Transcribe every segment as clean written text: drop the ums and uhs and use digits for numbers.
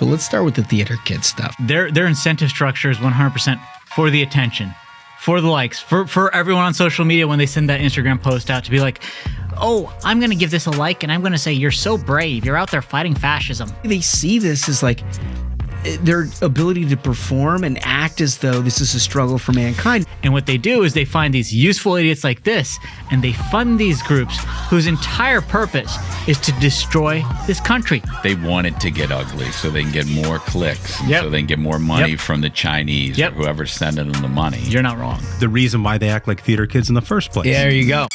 But let's start with the theater kid stuff. Their incentive structure is 100% for the attention, for the likes, for everyone on social media when they send that Instagram post out to be like, oh, I'm going to give this a like and I'm going to say, you're so brave. You're out there fighting fascism. They see this as like their ability to perform and act as though this is a struggle for mankind. And what they do is they find these useful idiots like this, and they fund these groups whose entire purpose is to destroy this country. They want it to get ugly so they can get more clicks, so they can get more money from the Chinese or whoever's sending them the money. You're not wrong. The reason why they act like theater kids in the first place. Yeah, there you go.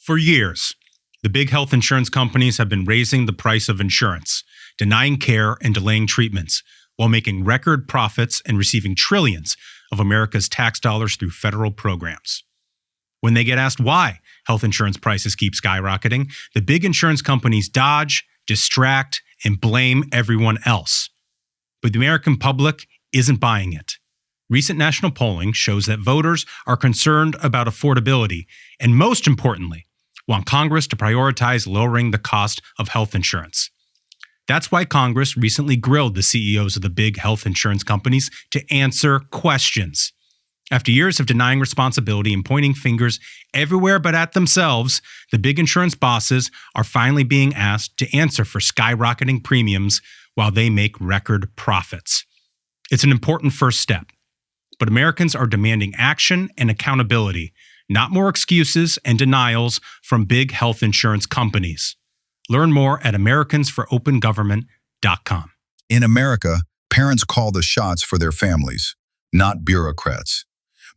For years, the big health insurance companies have been raising the price of insurance, denying care and delaying treatments, while making record profits and receiving trillions of America's tax dollars through federal programs. When they get asked why health insurance prices keep skyrocketing, the big insurance companies dodge, distract, and blame everyone else. But the American public isn't buying it. Recent national polling shows that voters are concerned about affordability and, most importantly, want Congress to prioritize lowering the cost of health insurance. That's why Congress recently grilled the CEOs of the big health insurance companies to answer questions. After years of denying responsibility and pointing fingers everywhere but at themselves, the big insurance bosses are finally being asked to answer for skyrocketing premiums while they make record profits. It's an important first step, but Americans are demanding action and accountability, not more excuses and denials from big health insurance companies. Learn more at americansforopengovernment.com. In America, parents call the shots for their families, not bureaucrats.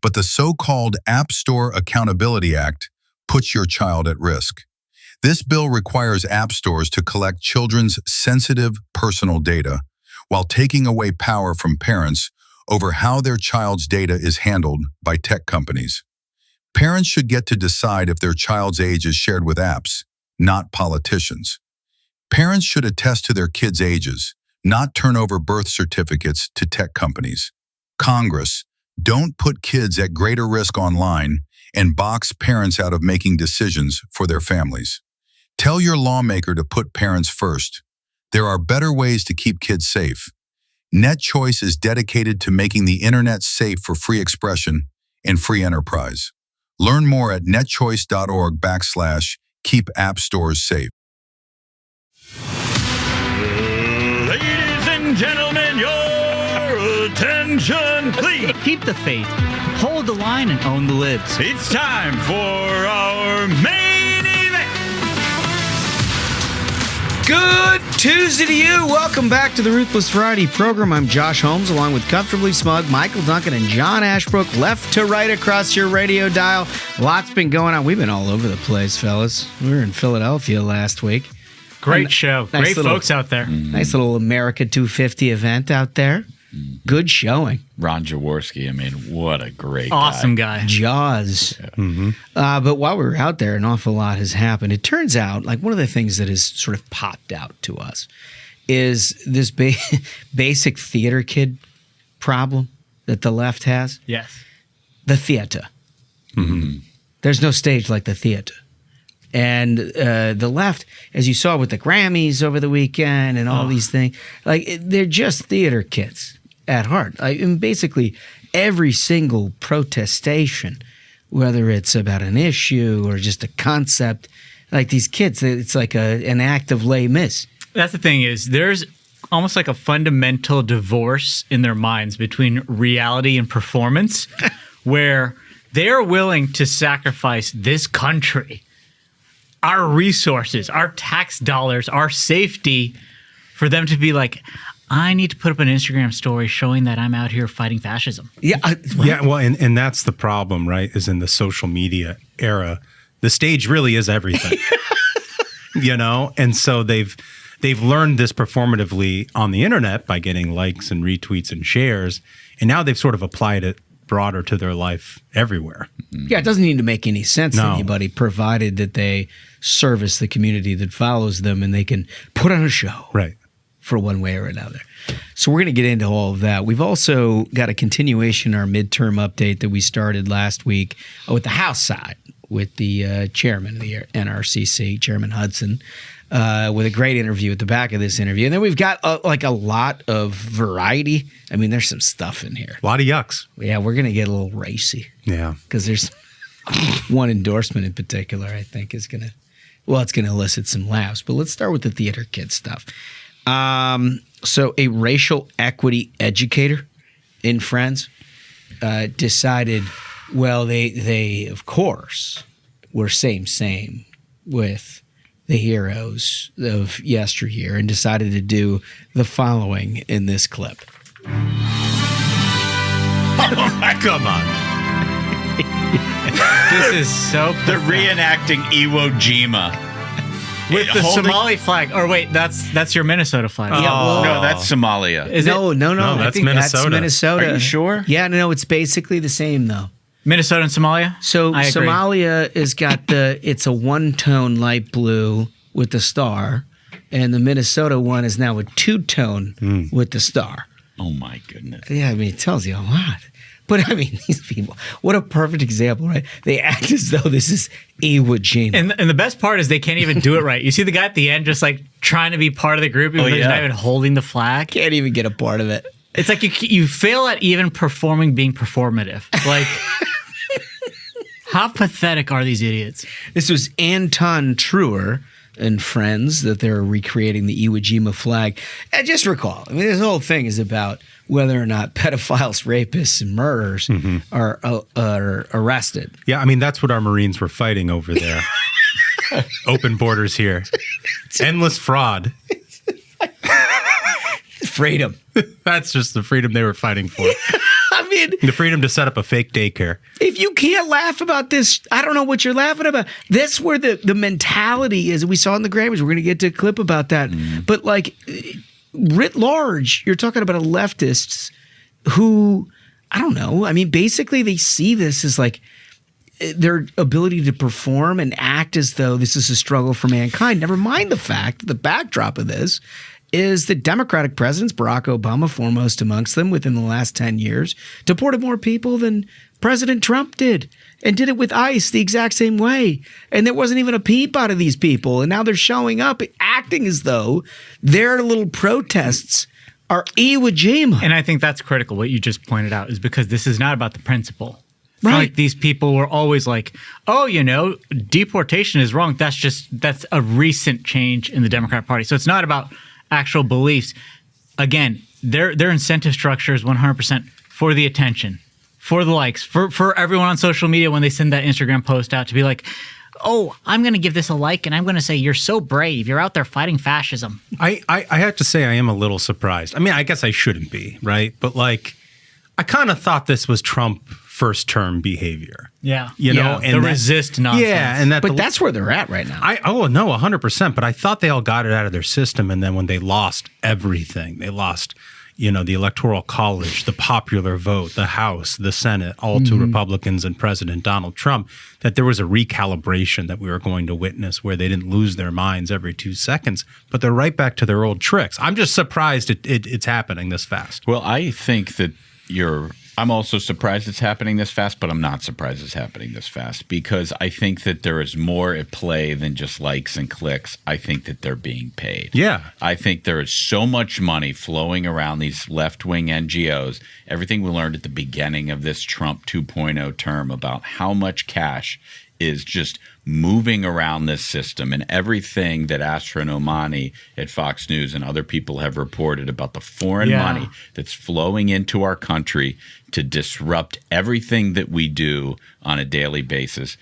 But the so-called App Store Accountability Act puts your child at risk. This bill requires app stores to collect children's sensitive personal data while taking away power from parents over how their child's data is handled by tech companies. Parents should get to decide if their child's age is shared with apps, not politicians. Parents should attest to their kids' ages, not turn over birth certificates to tech companies. Congress, don't put kids at greater risk online and box parents out of making decisions for their families. Tell your lawmaker to put parents first. There are better ways to keep kids safe. NetChoice is dedicated to making the internet safe for free expression and free enterprise. Learn more at netchoice.org/keep app stores safe. Ladies and gentlemen, your attention, please. Keep the faith, hold the line, and own the libs. It's time for our main event. Good Tuesday to you. Welcome back to the Ruthless Variety Program. I'm Josh Holmes, along with Comfortably Smug, Michael Duncan, and John Ashbrook, left to right across your radio dial. Lots been going on. We've been all over the place, fellas. We were in Philadelphia last week. Great show. Nice Great little, folks out there. Nice little America 250 event out there. Good showing. Ron Jaworski, I mean, what a great Awesome guy. Jaws. Yeah. But while we were out there, an awful lot has happened. It turns out, like, one of the things that has sort of popped out to us is this basic theater kid problem that the left has. Yes. The theater. There's no stage like the theater. And the left, as you saw with the Grammys over the weekend and all these things, like, they're just theater kids at heart. And basically, every single protestation, whether it's about an issue or just a concept, like these kids, it's like an act of Les Mis. That's the thing is there's almost like a fundamental divorce in their minds between reality and performance where they're willing to sacrifice this country, our resources, our tax dollars, our safety for them to be like, I need to put up an Instagram story showing that I'm out here fighting fascism. Yeah. Well, and that's the problem, right? Is in the social media era, the stage really is everything, you know? And so they've learned this performatively on the internet by getting likes and retweets and shares. And now they've sort of applied it broader to their life everywhere. Yeah, it doesn't need to make any sense to anybody, provided that they service the community that follows them and they can put on a show. Right. For one way or another. So we're going to get into all of that. We've also got a continuation, our midterm update that we started last week with the House side, with the chairman of the NRCC, Chairman Hudson. with a great interview at the back of this interview. And then we've got like a lot of variety. I mean, there's some stuff in here. A lot of yucks. Yeah, we're going to get a little racy. Yeah. Because there's one endorsement in particular I think is going to, it's going to elicit some laughs. But let's start with the theater kid stuff. So a racial equity educator in Friends decided, they of course were same with the heroes of yesteryear and decided to do the following in this clip. Come on. This is so They're reenacting Iwo Jima. With the Somali flag. Or wait, that's your Minnesota flag. No, that's Somalia. No, that's Minnesota. That's Minnesota. Are you sure? Yeah, no, it's basically the same though. Minnesota and Somalia? So I agree. Somalia has got it's a one-tone light blue with the star, and the Minnesota one is now a two-tone with the star. Oh my goodness. Yeah, I mean, it tells you a lot. But I mean, these people, what a perfect example, right? They act as though this is Iwo Jima. And the best part is they can't even do it right. You see the guy at the end just like trying to be part of the group, even though he's not even holding the flag. Can't even get a part of it. It's like you fail at even being performative. Like, how pathetic are these idiots? This was Anton Truer and friends that they're recreating the Iwo Jima flag. And just recall, I mean, this whole thing is about whether or not pedophiles, rapists, and murderers are arrested. Yeah, I mean, that's what our Marines were fighting over there. Open borders here. Endless fraud. Freedom. That's just the freedom they were fighting for. I mean, the freedom to set up a fake daycare. If you can't laugh about this, I don't know what you're laughing about. That's where the mentality is. We saw in the Grammys. We're going to get to a clip about that. But like, writ large, you're talking about leftists who, I don't know. I mean, basically they see this as like their ability to perform and act as though this is a struggle for mankind. Never mind the fact, the backdrop of this is that Democratic presidents, Barack Obama foremost amongst them within the last 10 years, deported more people than President Trump did, and did it with ICE the exact same way. And there wasn't even a peep out of these people. And now they're showing up acting as though their little protests are Iwo Jima. And I think that's critical. What you just pointed out is because this is not about the principle. It's right. not like these people were always like, oh, deportation is wrong. That's a recent change in the Democrat Party. So it's not about actual beliefs. Again, their incentive structure is 100% for the attention, for the likes, for everyone on social media when they send that Instagram post out to be like, oh, I'm going to give this a like and I'm going to say, you're so brave. You're out there fighting fascism. I have to say I am a little surprised. I mean, I guess I shouldn't be, right? But like, I kind of thought this was Trump first term behavior. Yeah. And the resist nonsense. Yeah. And that's where they're at right now. 100%. But I thought they all got it out of their system. And then when they lost everything, they lost, the Electoral College, the popular vote, the House, the Senate, all to Republicans and President Donald Trump, that there was a recalibration that we were going to witness where they didn't lose their minds every 2 seconds, but they're right back to their old tricks. I'm just surprised it's happening this fast. Well, I think that I'm also surprised it's happening this fast, but I'm not surprised it's happening this fast because I think that there is more at play than just likes and clicks. I think that they're being paid. Yeah. I think there is so much money flowing around these left-wing NGOs. Everything we learned at the beginning of this Trump 2.0 term about how much cash is just moving around this system, and everything that Astra Nomani at Fox News and other people have reported about the foreign money that's flowing into our country to disrupt everything that we do on a daily basis.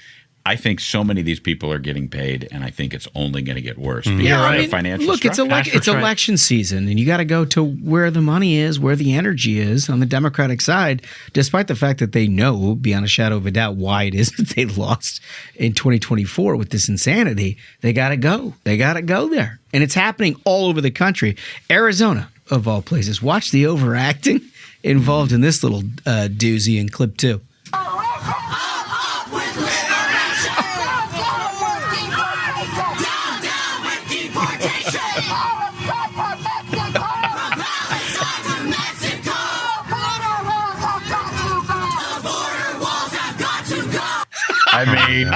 I think so many of these people are getting paid, and I think it's only going to get worse because of the financial look, structure. it's election season, and you got to go to where the money is, where the energy is on the Democratic side, despite the fact that they know beyond a shadow of a doubt why it is that they lost in 2024 with this insanity. They got to go. They got to go there. And it's happening all over the country. Arizona, of all places. Watch the overacting involved in this little doozy in clip 2. I mean,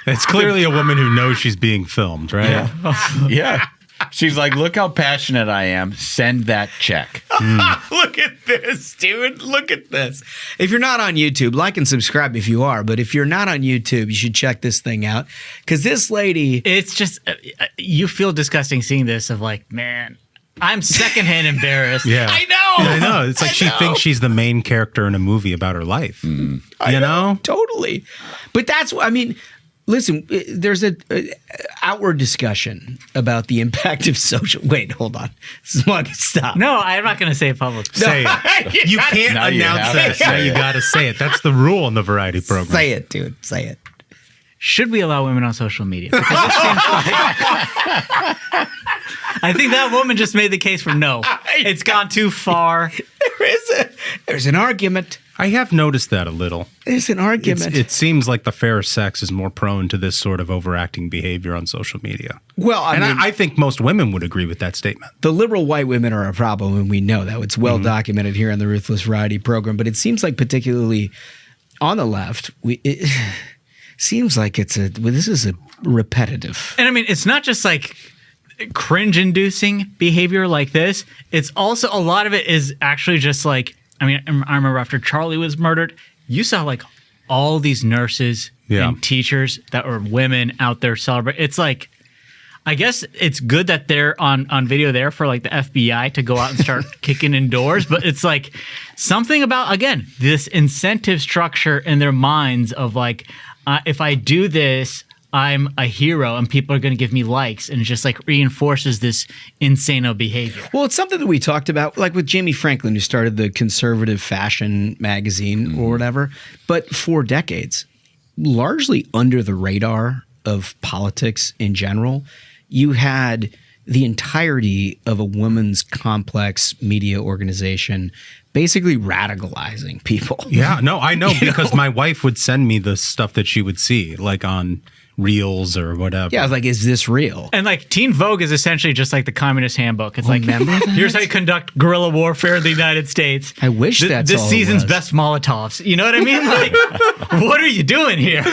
It's clearly a woman who knows she's being filmed, right? Yeah. She's like, look how passionate I am. Send that check. Look at this, dude. Look at this. If you're not on YouTube, like and subscribe if you are. But if you're not on YouTube, you should check this thing out. Because this lady. It's just, you feel disgusting seeing this of like, man, I'm secondhand embarrassed. Yeah. I know. I know. It's like she thinks she's the main character in a movie about her life. You know? Totally. But that's what I mean. Listen, there's a outward discussion about the impact of social. Wait, hold on. Smug, stop. No, I'm not going to say it publicly. Say it. You can't Now you announce have that. to say Now you it. got to say it. That's the rule in the variety program. Say it, dude. Say it. Should we allow women on social media? Because it seems like I think that woman just made the case for no. It's gone too far. There's an argument. I have noticed that a little. There's an argument. It seems like the fair sex is more prone to this sort of overacting behavior on social media. Well, I mean, I think most women would agree with that statement. the liberal white women are a problem, and we know that. It's well documented here in the Ruthless Variety Program. But it seems like particularly on the left, it seems like this is a repetitive. And I mean, it's not just like cringe-inducing behavior like this. It's also, a lot of it is actually just like, I mean, I remember after Charlie was murdered, you saw like all these nurses and teachers that were women out there celebrating. It's like, I guess it's good that they're on video there for like the FBI to go out and start kicking in doors. But it's like something about, again, this incentive structure in their minds of like, if I do this, I'm a hero and people are going to give me likes, and it just like reinforces this insano behavior. Well, it's something that we talked about, like with Jamie Franklin, who started the conservative fashion magazine or whatever. But for decades, largely under the radar of politics in general, you had the entirety of a women's complex media organization basically radicalizing people. Yeah, no, I know because my wife would send me the stuff that she would see, like on Reels or whatever. Yeah, I was like, is this real? And like Teen Vogue is essentially just like the Communist Handbook. It's like, remember that? here's how you conduct guerrilla warfare in the United States. I wish that's this all it season's was. best Molotovs. You know what I mean? Like, what are you doing here?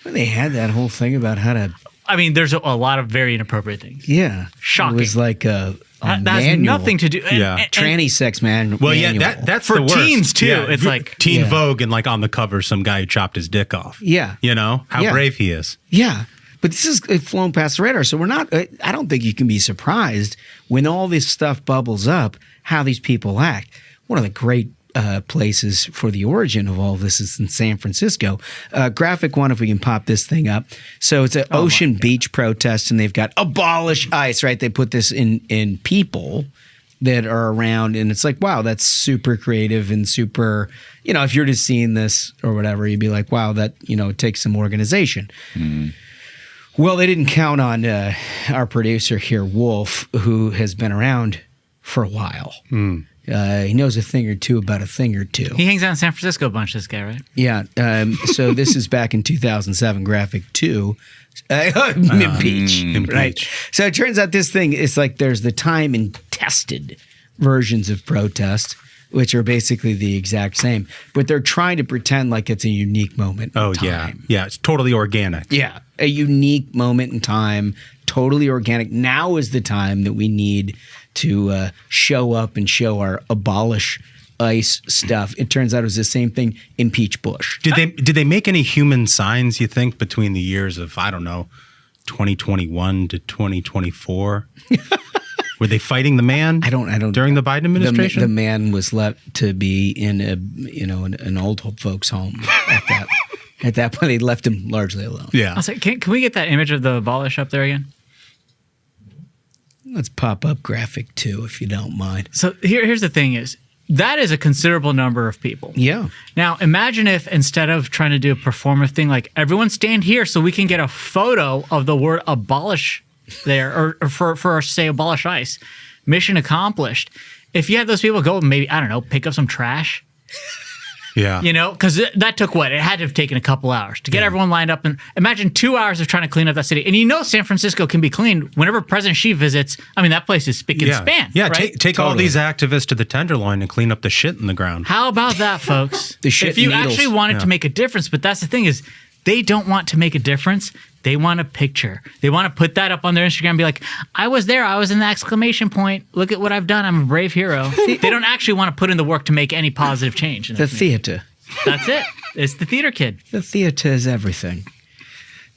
When they had that whole thing about how to, I mean, there's a lot of very inappropriate things. yeah. Shocking. It was like a That has manual. nothing to do. Yeah. Tranny sex manual. Well, yeah, that's For the worst. teens, too. Yeah, It's like- Teen Yeah. Vogue, and like on the cover, some guy who chopped his dick off. Yeah. You know how Yeah. brave he is. Yeah. But this is flown past the radar. So we're not, I don't think you can be surprised when all this stuff bubbles up, how these people act. One of the great places for the origin of all this is in San Francisco. Graphic one, if we can pop this thing up. So it's an Ocean Beach protest, and they've got Abolish ICE, right? They put this in people that are around, and it's like, wow, that's super creative and super, you know, if you're just seeing this or whatever, you'd be like, wow, that, you know, it takes some organization. Well, they didn't count on our producer here, Wolf, who has been around for a while. He knows a thing or two about a thing or two. He hangs out in San Francisco a bunch, this guy, right? Yeah. So this is back in 2007, graphic 2. Impeach, right? So it turns out this thing is like there's the time and tested versions of protest, which are basically the exact same, but they're trying to pretend like it's a unique moment in time. Yeah, it's totally organic. Yeah, a unique moment in time, totally organic. Now is the time that we need to show up and show our Abolish ICE stuff. It turns out it was the same thing, impeach Bush. Did they make any human signs, you think, between the years of, I don't know, 2021 to 2024? Were they fighting the man? I don't. During the Biden administration? The man was left to be in an old folks' home at that point. They left him largely alone. Yeah. I was like, can we get that image of the Abolish up there again? Let's pop up graphic 2 if you don't mind. So here's the thing is, that is a considerable number of people. Yeah. Now, imagine if instead of trying to do a performative thing, like everyone stand here so we can get a photo of the word abolish there, or for say, Abolish ICE. Mission accomplished. If you had those people go, maybe, I don't know, pick up some trash. Yeah. You know, because that took what? It had to have taken a couple hours to get everyone lined up. And imagine 2 hours of trying to clean up that city. And you know San Francisco can be cleaned whenever President Xi visits. I mean, that place is spick and span. Yeah, right? take all these activists to the Tenderloin and clean up the shit in the ground. How about that, folks? The shit if you needles. actually wanted to make a difference, but that's the thing is, They don't want to make a difference. They want a picture. They want to put that up on their Instagram and be like, I was there. I was in the exclamation point. Look at what I've done. I'm a brave hero. They don't actually want to put in the work to make any positive change. The theater. That's it. It's the theater kid. The theater is everything.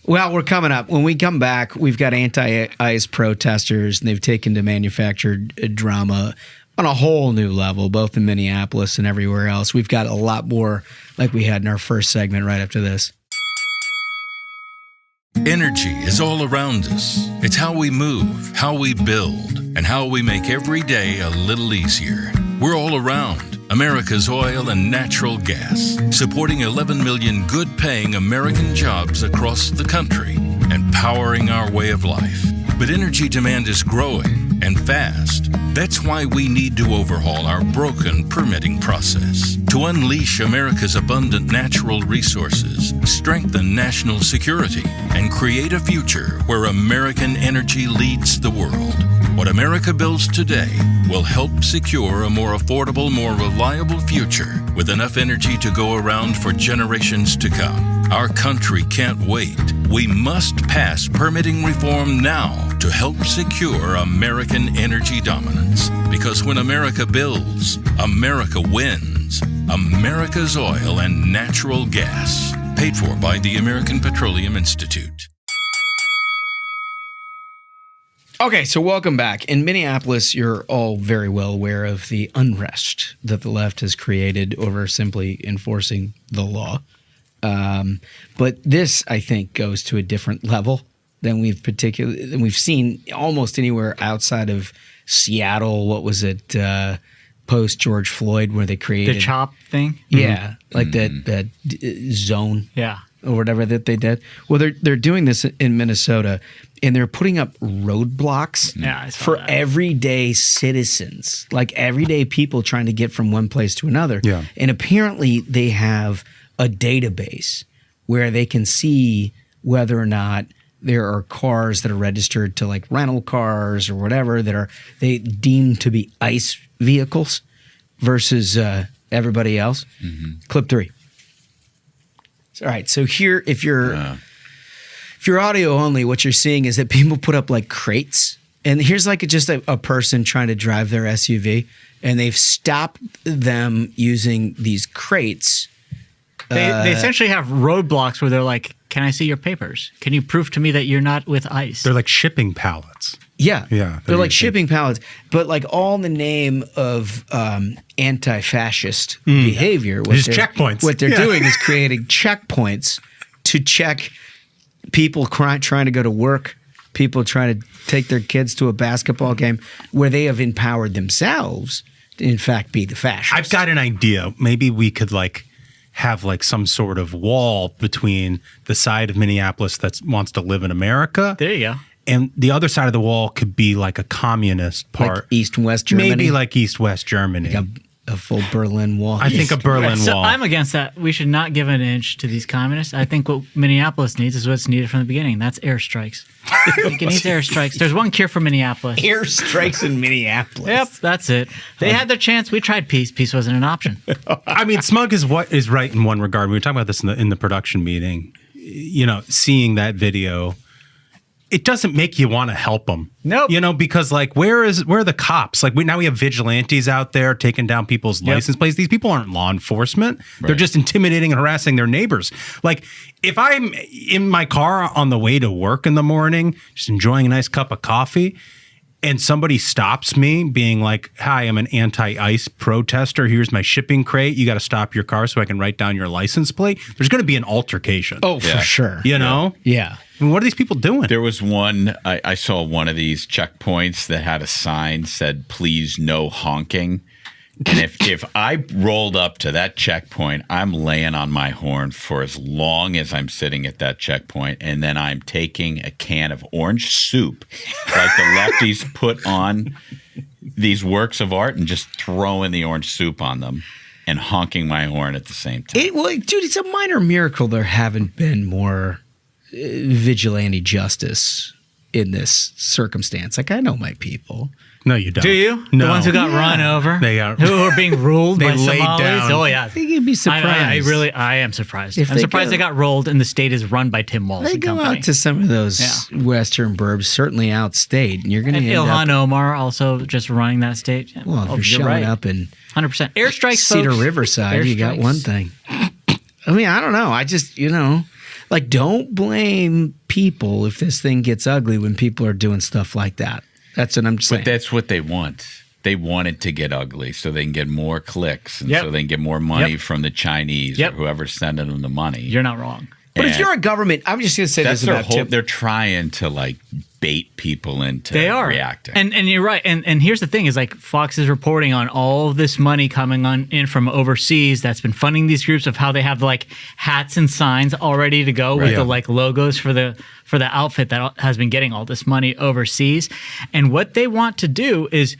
Well, we're coming up. When we come back, we've got anti-ICE protesters, and they've taken to manufactured drama on a whole new level, both in Minneapolis and everywhere else. We've got a lot more like we had in our first segment right after this. Energy is all around us. It's how we move, how we build, and how we make every day a little easier. We're all around America's oil and natural gas, supporting 11 million good-paying American jobs across the country and powering our way of life. But energy demand is growing and fast. That's why we need to overhaul our broken permitting process to unleash America's abundant natural resources, strengthen national security, and create a future where American energy leads the world. What America builds today will help secure a more affordable, more reliable future with enough energy to go around for generations to come. Our country can't wait. We must pass permitting reform now to help secure American energy dominance. Because when America builds, America wins. America's oil and natural gas. Paid for by the American Petroleum Institute. Okay, so welcome back. In Minneapolis, you're all very well aware of the unrest that the left has created over simply enforcing the law. But this, I think, goes to a different level than we've seen almost anywhere outside of Seattle. What was it? Post George Floyd, where they created The CHOP thing? Yeah, like that zone. Yeah. Or whatever that they did. Well, they're doing this in Minnesota, and they're putting up roadblocks I saw for that. everyday citizens, like everyday people trying to get from one place to another. Yeah. And apparently they have a database where they can see whether or not there are cars that are registered to like rental cars or whatever that are they deemed to be ICE vehicles versus everybody else. Clip 3. All right, so here, if you're audio only, what you're seeing is that people put up like crates, and here's like just a person trying to drive their SUV, and they've stopped them using these crates. They essentially have roadblocks where they're like, can I see your papers? Can you prove to me that you're not with ICE? They're like shipping pallets. Yeah, Yeah, they're like using- shipping pallets, but like all in the name of anti-fascist behavior. Just checkpoints. What they're Yeah. doing is creating checkpoints to check people trying to go to work, people trying to take their kids to a basketball game, where they have empowered themselves to, in fact, be the fascists. I've got an idea. Maybe we could like have like some sort of wall between the side of Minneapolis that wants to live in America, There you go. and the other side of the wall could be like a communist part, like East and West Germany, maybe like East-West Germany. like a full Berlin Wall. I think a Berlin So Wall. I'm against that. We should not give an inch to these communists. I think what Minneapolis needs is what's needed from the beginning. That's airstrikes. I think it needs airstrikes. There's one cure for Minneapolis. airstrikes in Minneapolis. Yep, that's it. They had their chance. We tried peace. Peace wasn't an option. I mean, Smug is what is right in one regard. We were talking about this in the production meeting. You know, seeing that video, it doesn't make you want to help them. Nope. You know, because like, where are the cops? Like, now we have vigilantes out there taking down people's license plates. These people aren't law enforcement. They're just intimidating and harassing their neighbors. Like, if I'm in my car on the way to work in the morning, just enjoying a nice cup of coffee, and somebody stops me being like, hi, I'm an anti-ICE protester. Here's my shipping crate. You got to stop your car so I can write down your license plate. There's going to be an altercation. Oh, for sure. You know? Yeah. I mean, what are these people doing? There was one, I saw one of these checkpoints that had a sign said, please no honking. And if I rolled up to that checkpoint, I'm laying on my horn for as long as I'm sitting at that checkpoint, and then I'm taking a can of orange soup, like the lefties put on these works of art, and just throwing the orange soup on them and honking my horn at the same time. Dude, it's a minor miracle there haven't been more vigilante justice in this circumstance. Like, I know my people. No, you don't. Do you? No. The ones who got run over? They are. Who are being ruled They by laid Somalis? down. Oh, yeah. I think you'd be surprised. I am surprised. If I'm they surprised go- they got rolled and the state is run by Tim Walz They and go company. out to some of those Yeah. western burbs, certainly outstate, and you're going to And end Ilhan up. Omar also just running that state. Yeah. Well, if Oh, you're showing right. up in 100%. Airstrikes, Cedar folks. Riverside, you got Airstrikes. one thing. I mean, I don't know. I just, like, don't blame people if this thing gets ugly when people are doing stuff like that. That's what I'm saying. But that's what they want. They want it to get ugly so they can get more clicks and Yep. so they can get more money Yep. from the Chinese Yep. or whoever's sending them the money. You're not wrong. But if And you're a government, I'm just going to say that's this their about whole. Tim. They're trying to like bait people into They are reacting. and you're right. And here's the thing: is like Fox is reporting on all of this money coming in from overseas that's been funding these groups of how they have like hats and signs all ready to go with Right. the like logos for the outfit that has been getting all this money overseas. And what they want to do is.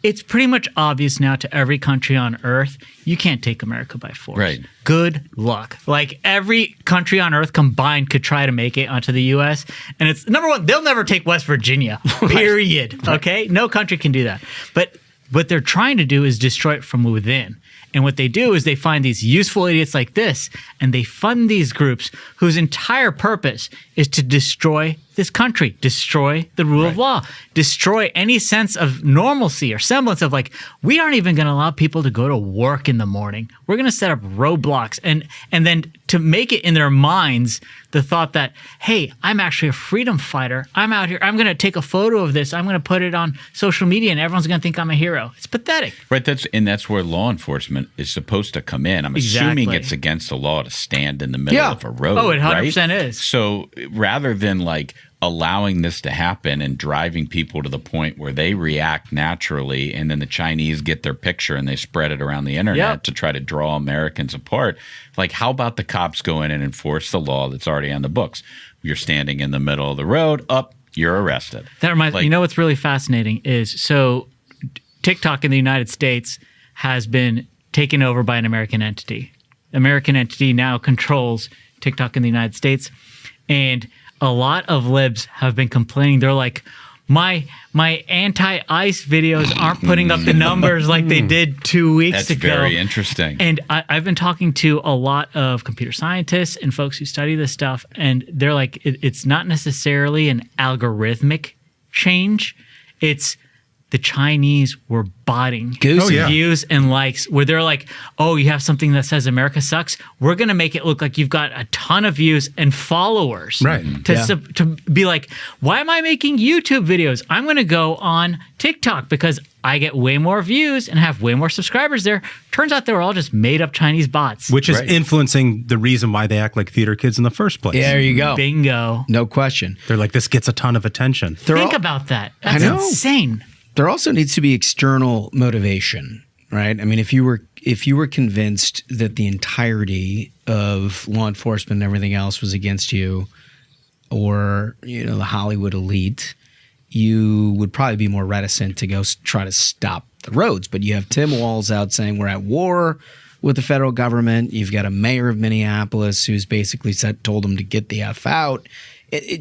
It's pretty much obvious now to every country on earth, you can't take America by force. Right. Good luck. Like every country on earth combined could try to make it onto the U.S. And it's number one, they'll never take West Virginia, period. Okay? No country can do that. But what they're trying to do is destroy it from within. And what they do is they find these useful idiots like this, and they fund these groups whose entire purpose is to destroy this country, destroy the rule of law, destroy any sense of normalcy or semblance of like, we aren't even going to allow people to go to work in the morning. We're going to set up roadblocks. And then to make it in their minds, the thought that, hey, I'm actually a freedom fighter. I'm out here. I'm going to take a photo of this. I'm going to put it on social media and everyone's going to think I'm a hero. It's pathetic. Right, that's where law enforcement is supposed to come in. I'm assuming Exactly. it's against the law to stand in the middle Yeah. of a road. Oh, it 100% right? is. So rather than like allowing this to happen and driving people to the point where they react naturally, and then the Chinese get their picture and they spread it around the internet Yep. to try to draw Americans apart. Like, how about the cops go in and enforce the law that's already on the books? You're standing in the middle of the road, you're arrested. That reminds me, Like- you know what's really fascinating is so TikTok in the United States has been taken over by an American entity. American entity now controls TikTok in the United States. And a lot of libs have been complaining. They're like, my anti-ICE videos aren't putting up the numbers like they did 2 weeks That's ago. very interesting. And I've been talking to a lot of computer scientists and folks who study this stuff, and they're like, it's not necessarily an algorithmic change. It's the Chinese were botting Goosey. views and likes where they're like, oh, you have something that says America sucks. We're going to make it look like you've got a ton of views and followers. Right. To be like, why am I making YouTube videos? I'm going to go on TikTok because I get way more views and have way more subscribers there. Turns out they were all just made up Chinese bots. Which is Right. influencing the reason why they act like theater kids in the first place. Yeah, there you go. Bingo. No question. They're like, this gets a ton of attention. Think about that. That's know. insane. There also needs to be external motivation, right? I mean, if you were convinced that the entirety of law enforcement and everything else was against you, or the Hollywood elite, you would probably be more reticent to go try to stop the roads. But you have Tim Walz out saying we're at war with the federal government. You've got a mayor of Minneapolis who's basically told them to get the F out.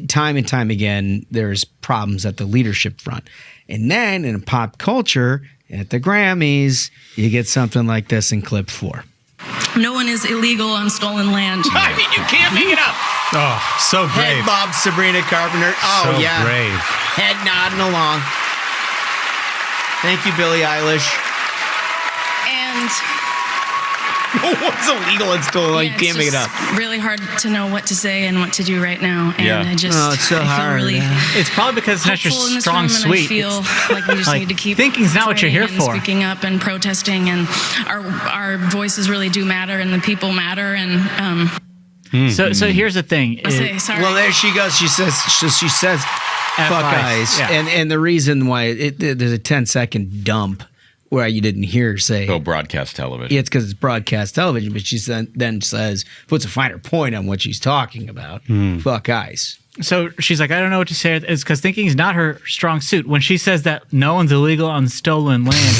Time and time again, there's problems at the leadership front. And then in pop culture, at the Grammys, you get something like this in clip 4. No one is illegal on stolen land. I mean, you can't make it up. Oh, so brave. Head bob Sabrina Carpenter. Oh, so yeah. brave. Head nodding along. Thank you, Billie Eilish. And What's illegal and stolen? You yeah, can't make it up. Really hard to know what to say and what to do right now. And Yeah. I just Oh, it's so I feel hard. really It's probably because it's not your hopeful in this strong room, suite. And I feel like we just like, need to keep thinking's not what you're here fighting and for. Speaking up and protesting, and our voices really do matter, and the people matter. And So here's the thing. I'll say sorry. Well, there she goes. She says, fuck F-ICE, eyes. yeah. And the reason why there's a 10-second dump where you didn't hear her say, Broadcast television. yeah, it's because it's broadcast television, but she then says, puts a finer point on what she's talking about. Fuck eyes. So she's like, I don't know what to say. It's because thinking is not her strong suit. When she says that no one's illegal on stolen land,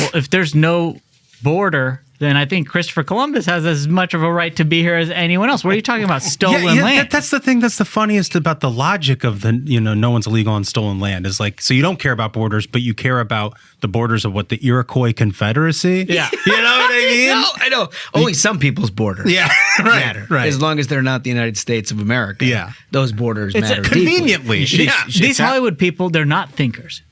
well, if there's no border, then I think Christopher Columbus has as much of a right to be here as anyone else. What are you talking about? Stolen land. That's the thing that's the funniest about the logic of the, no one's illegal on stolen land is like, so you don't care about borders, but you care about the borders of what, the Iroquois Confederacy? Yeah. You know what I mean? I know. Only some people's borders matter. Right. As long as they're not the United States of America. Yeah. Those borders matter conveniently. deeply. These Hollywood people, they're not thinkers.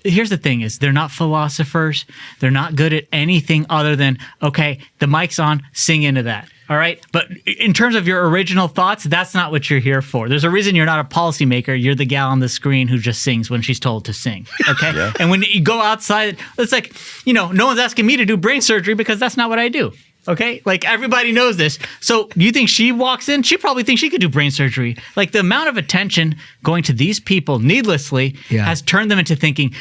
Here's the thing is, they're not philosophers. They're not good at anything other than, okay, the mic's on, sing into that. All right. But in terms of your original thoughts, that's not what you're here for. There's a reason you're not a policymaker. You're the gal on the screen who just sings when she's told to sing. Okay. Yeah. And when you go outside, it's like, no one's asking me to do brain surgery because that's not what I do. Okay. Like everybody knows this. So do you think she walks in? She probably thinks she could do brain surgery. Like the amount of attention going to these people needlessly has turned them into thinking,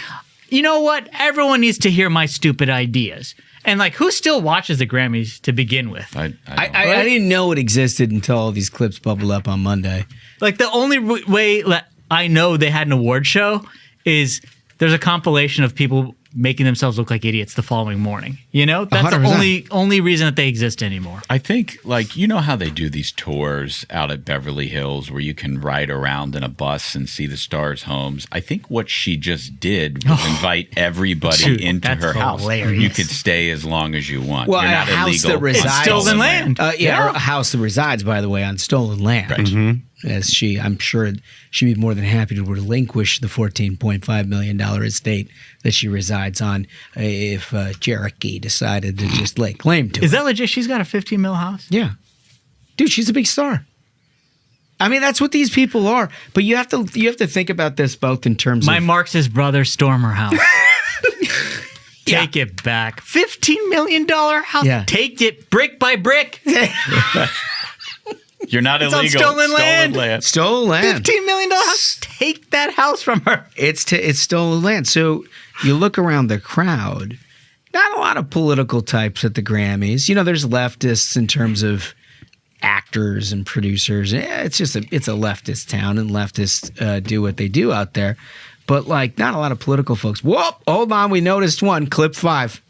you know what? Everyone needs to hear my stupid ideas. And like, who still watches the Grammys to begin with? I didn't know it existed until all these clips bubbled up on Monday. Like the only way that I know they had an award show is there's a compilation of people making themselves look like idiots the following morning. That's 100%. the only reason that they exist anymore. I think, how they do these tours out at Beverly Hills where you can ride around in a bus and see the stars' homes. I think what she just did was invite everybody Dude, into that's her house. hilarious. You could stay as long as you want. Well, You're a not house illegal. that resides It's stolen land. Or a house that resides, by the way, on stolen land. Right. Mm-hmm. As I'm sure she'd be more than happy to relinquish the $14.5 million estate that she resides on if Cherokee decided to just lay claim to it. Is that legit? She's got a 15 mil house? Yeah. Dude, she's a big star. I mean, that's what these people are. But you have to think about this both in terms My of Marxist brother storm her house. Take it back. $15 million house. Yeah. Take it brick by brick. You're not It's on illegal. stolen land. stolen land. $15 million house. Take that house from her. It's stolen land. So you look around the crowd, not a lot of political types at the Grammys. There's leftists in terms of actors and producers. It's a leftist town, and leftists do what they do out there. But not a lot of political folks. Whoa, hold on. We noticed one. Clip 5.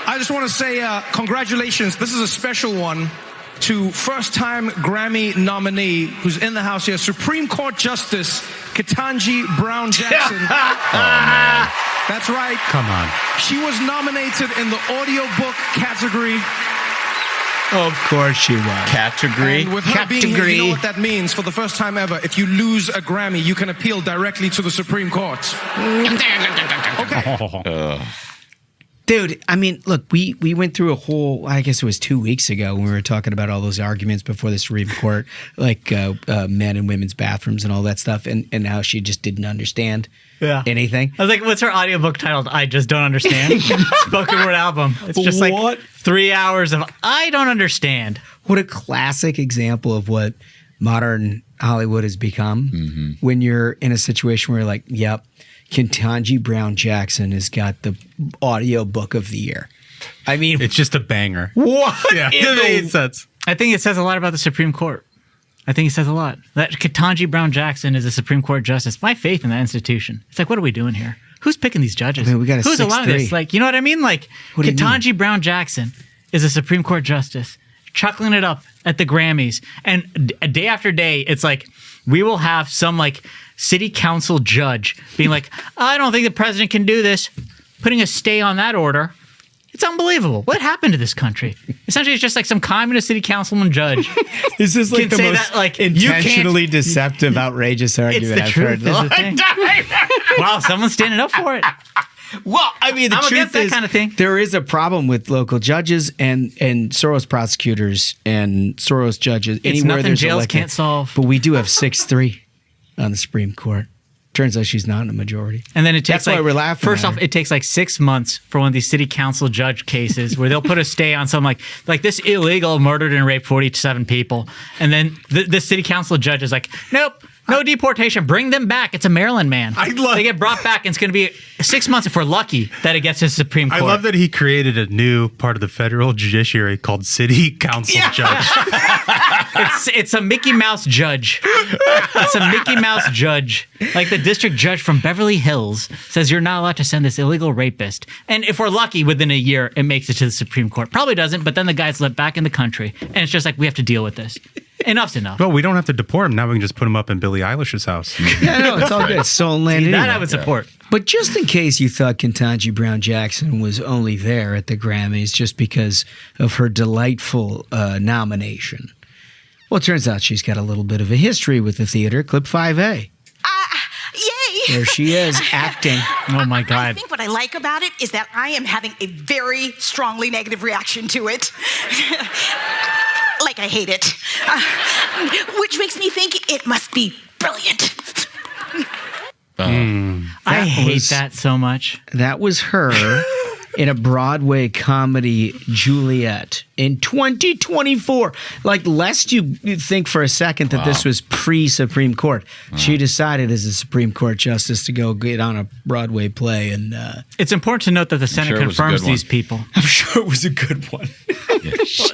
I just want to say congratulations. This is a special one to first-time Grammy nominee who's in the house here, Supreme Court Justice Ketanji Brown Jackson. That's right. Come on. She was nominated in the audiobook category. Of course she was. Category. And with her being here, you know what that means. For the first time ever, if you lose a Grammy, you can appeal directly to the Supreme Court. Okay. Dude, I mean, look, we went through a whole, I guess it was 2 weeks ago when we were talking about all those arguments before the Supreme Court, men and women's bathrooms and all that stuff, and how she just didn't understand anything. I was like, what's her audiobook titled? I Just Don't Understand. Spoken word album. It's just like 3 hours of I don't understand. What a classic example of what modern Hollywood has become when you're in a situation where you're like, yep, Ketanji Brown Jackson has got the audio book of the year. I mean, It's just a banger. what? Yeah. in the- It made sense. I think it says a lot about the Supreme Court. I think it says a lot. That Ketanji Brown Jackson is a Supreme Court justice. My faith in that institution. It's like, what are we doing here? Who's picking these judges? I mean, we got a Who's allowing 6'3". this? Like, you know what I mean? Like, What do you Ketanji Brown Jackson is a Supreme Court justice, chuckling it up at the Grammys. And day after day, it's like, we will have some city council judge being like, I don't think the president can do this, putting a stay on that order. It's unbelievable. What happened to this country? Essentially, it's just like some communist city councilman judge. This is can say that, you can't- deceptive, outrageous It's argument the I've truth. heard. Is the thing. Wow, someone's standing up for it. Well, I mean, the I'm truth against that is, kind of thing. there is a problem with local judges and Soros prosecutors and Soros judges. It's Anywhere nothing there's jails elected. can't solve. But we do have 6-3 on the Supreme Court. Turns out she's not in a majority. And then it takes That's why we're laughing First at off, her. it takes 6 months for one of these city council judge cases where they'll put a stay on some like this illegal murdered and raped 47 people, and then the city council judge is like, nope. No deportation. Bring them back. It's a Maryland man. They get brought back, and it's going to be 6 months if we're lucky that it gets to the Supreme Court. I love that he created a new part of the federal judiciary called city council judge. It's a Mickey Mouse judge. It's a Mickey Mouse judge. Like the district judge from Beverly Hills says you're not allowed to send this illegal rapist. And if we're lucky, within a year, it makes it to the Supreme Court. Probably doesn't, but then the guy's let back in the country. And it's just like, we have to deal with this. Enough's enough. Well, we don't have to deport him. Now we can just put him up in Billie Eilish's house. Yeah, no, it's all good. It's stolen land That anyway. I would support. But just in case you thought Ketanji Brown Jackson was only there at the Grammys just because of her delightful nomination, well, it turns out she's got a little bit of a history with the theater. Clip 5A. Yay! There she is, acting. Oh, my God. I think what I like about it is that I am having a very strongly negative reaction to it. Like I hate it. Which makes me think it must be brilliant. I hate that so much. That was her in a Broadway comedy, Juliet, in 2024. Like, lest you think for a second that this was pre-Supreme Court. She decided as a Supreme Court justice to go get on a Broadway play. And It's important to note that the Senate sure it was a confirms good one. these people. I'm sure it was a good one.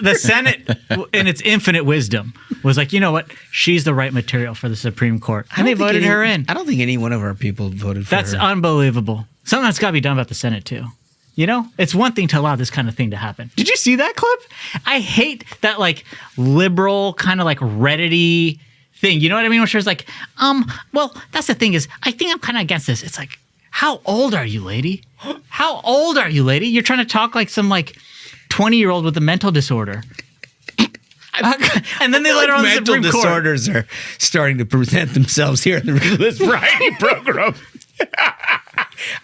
The Senate, in its infinite wisdom, was like, you know what? She's the right material for the Supreme Court. And they voted her in. I don't think any one of our people voted for That's her. unbelievable. Something that's got to be done about the Senate, too. You know, it's one thing to allow this kind of thing to happen. Did you see that clip? I hate that, like, liberal kind of like Reddit-y thing. You know what I mean? Where she's like, well, that's the thing is, I think I'm kind of against this. It's like, how old are you, lady? How old are you, lady? You're trying to talk like some, like, 20-year-old with a mental disorder. And then they let her on the mental Supreme Court. disorders are starting to present themselves here in the Ruthless Variety Program.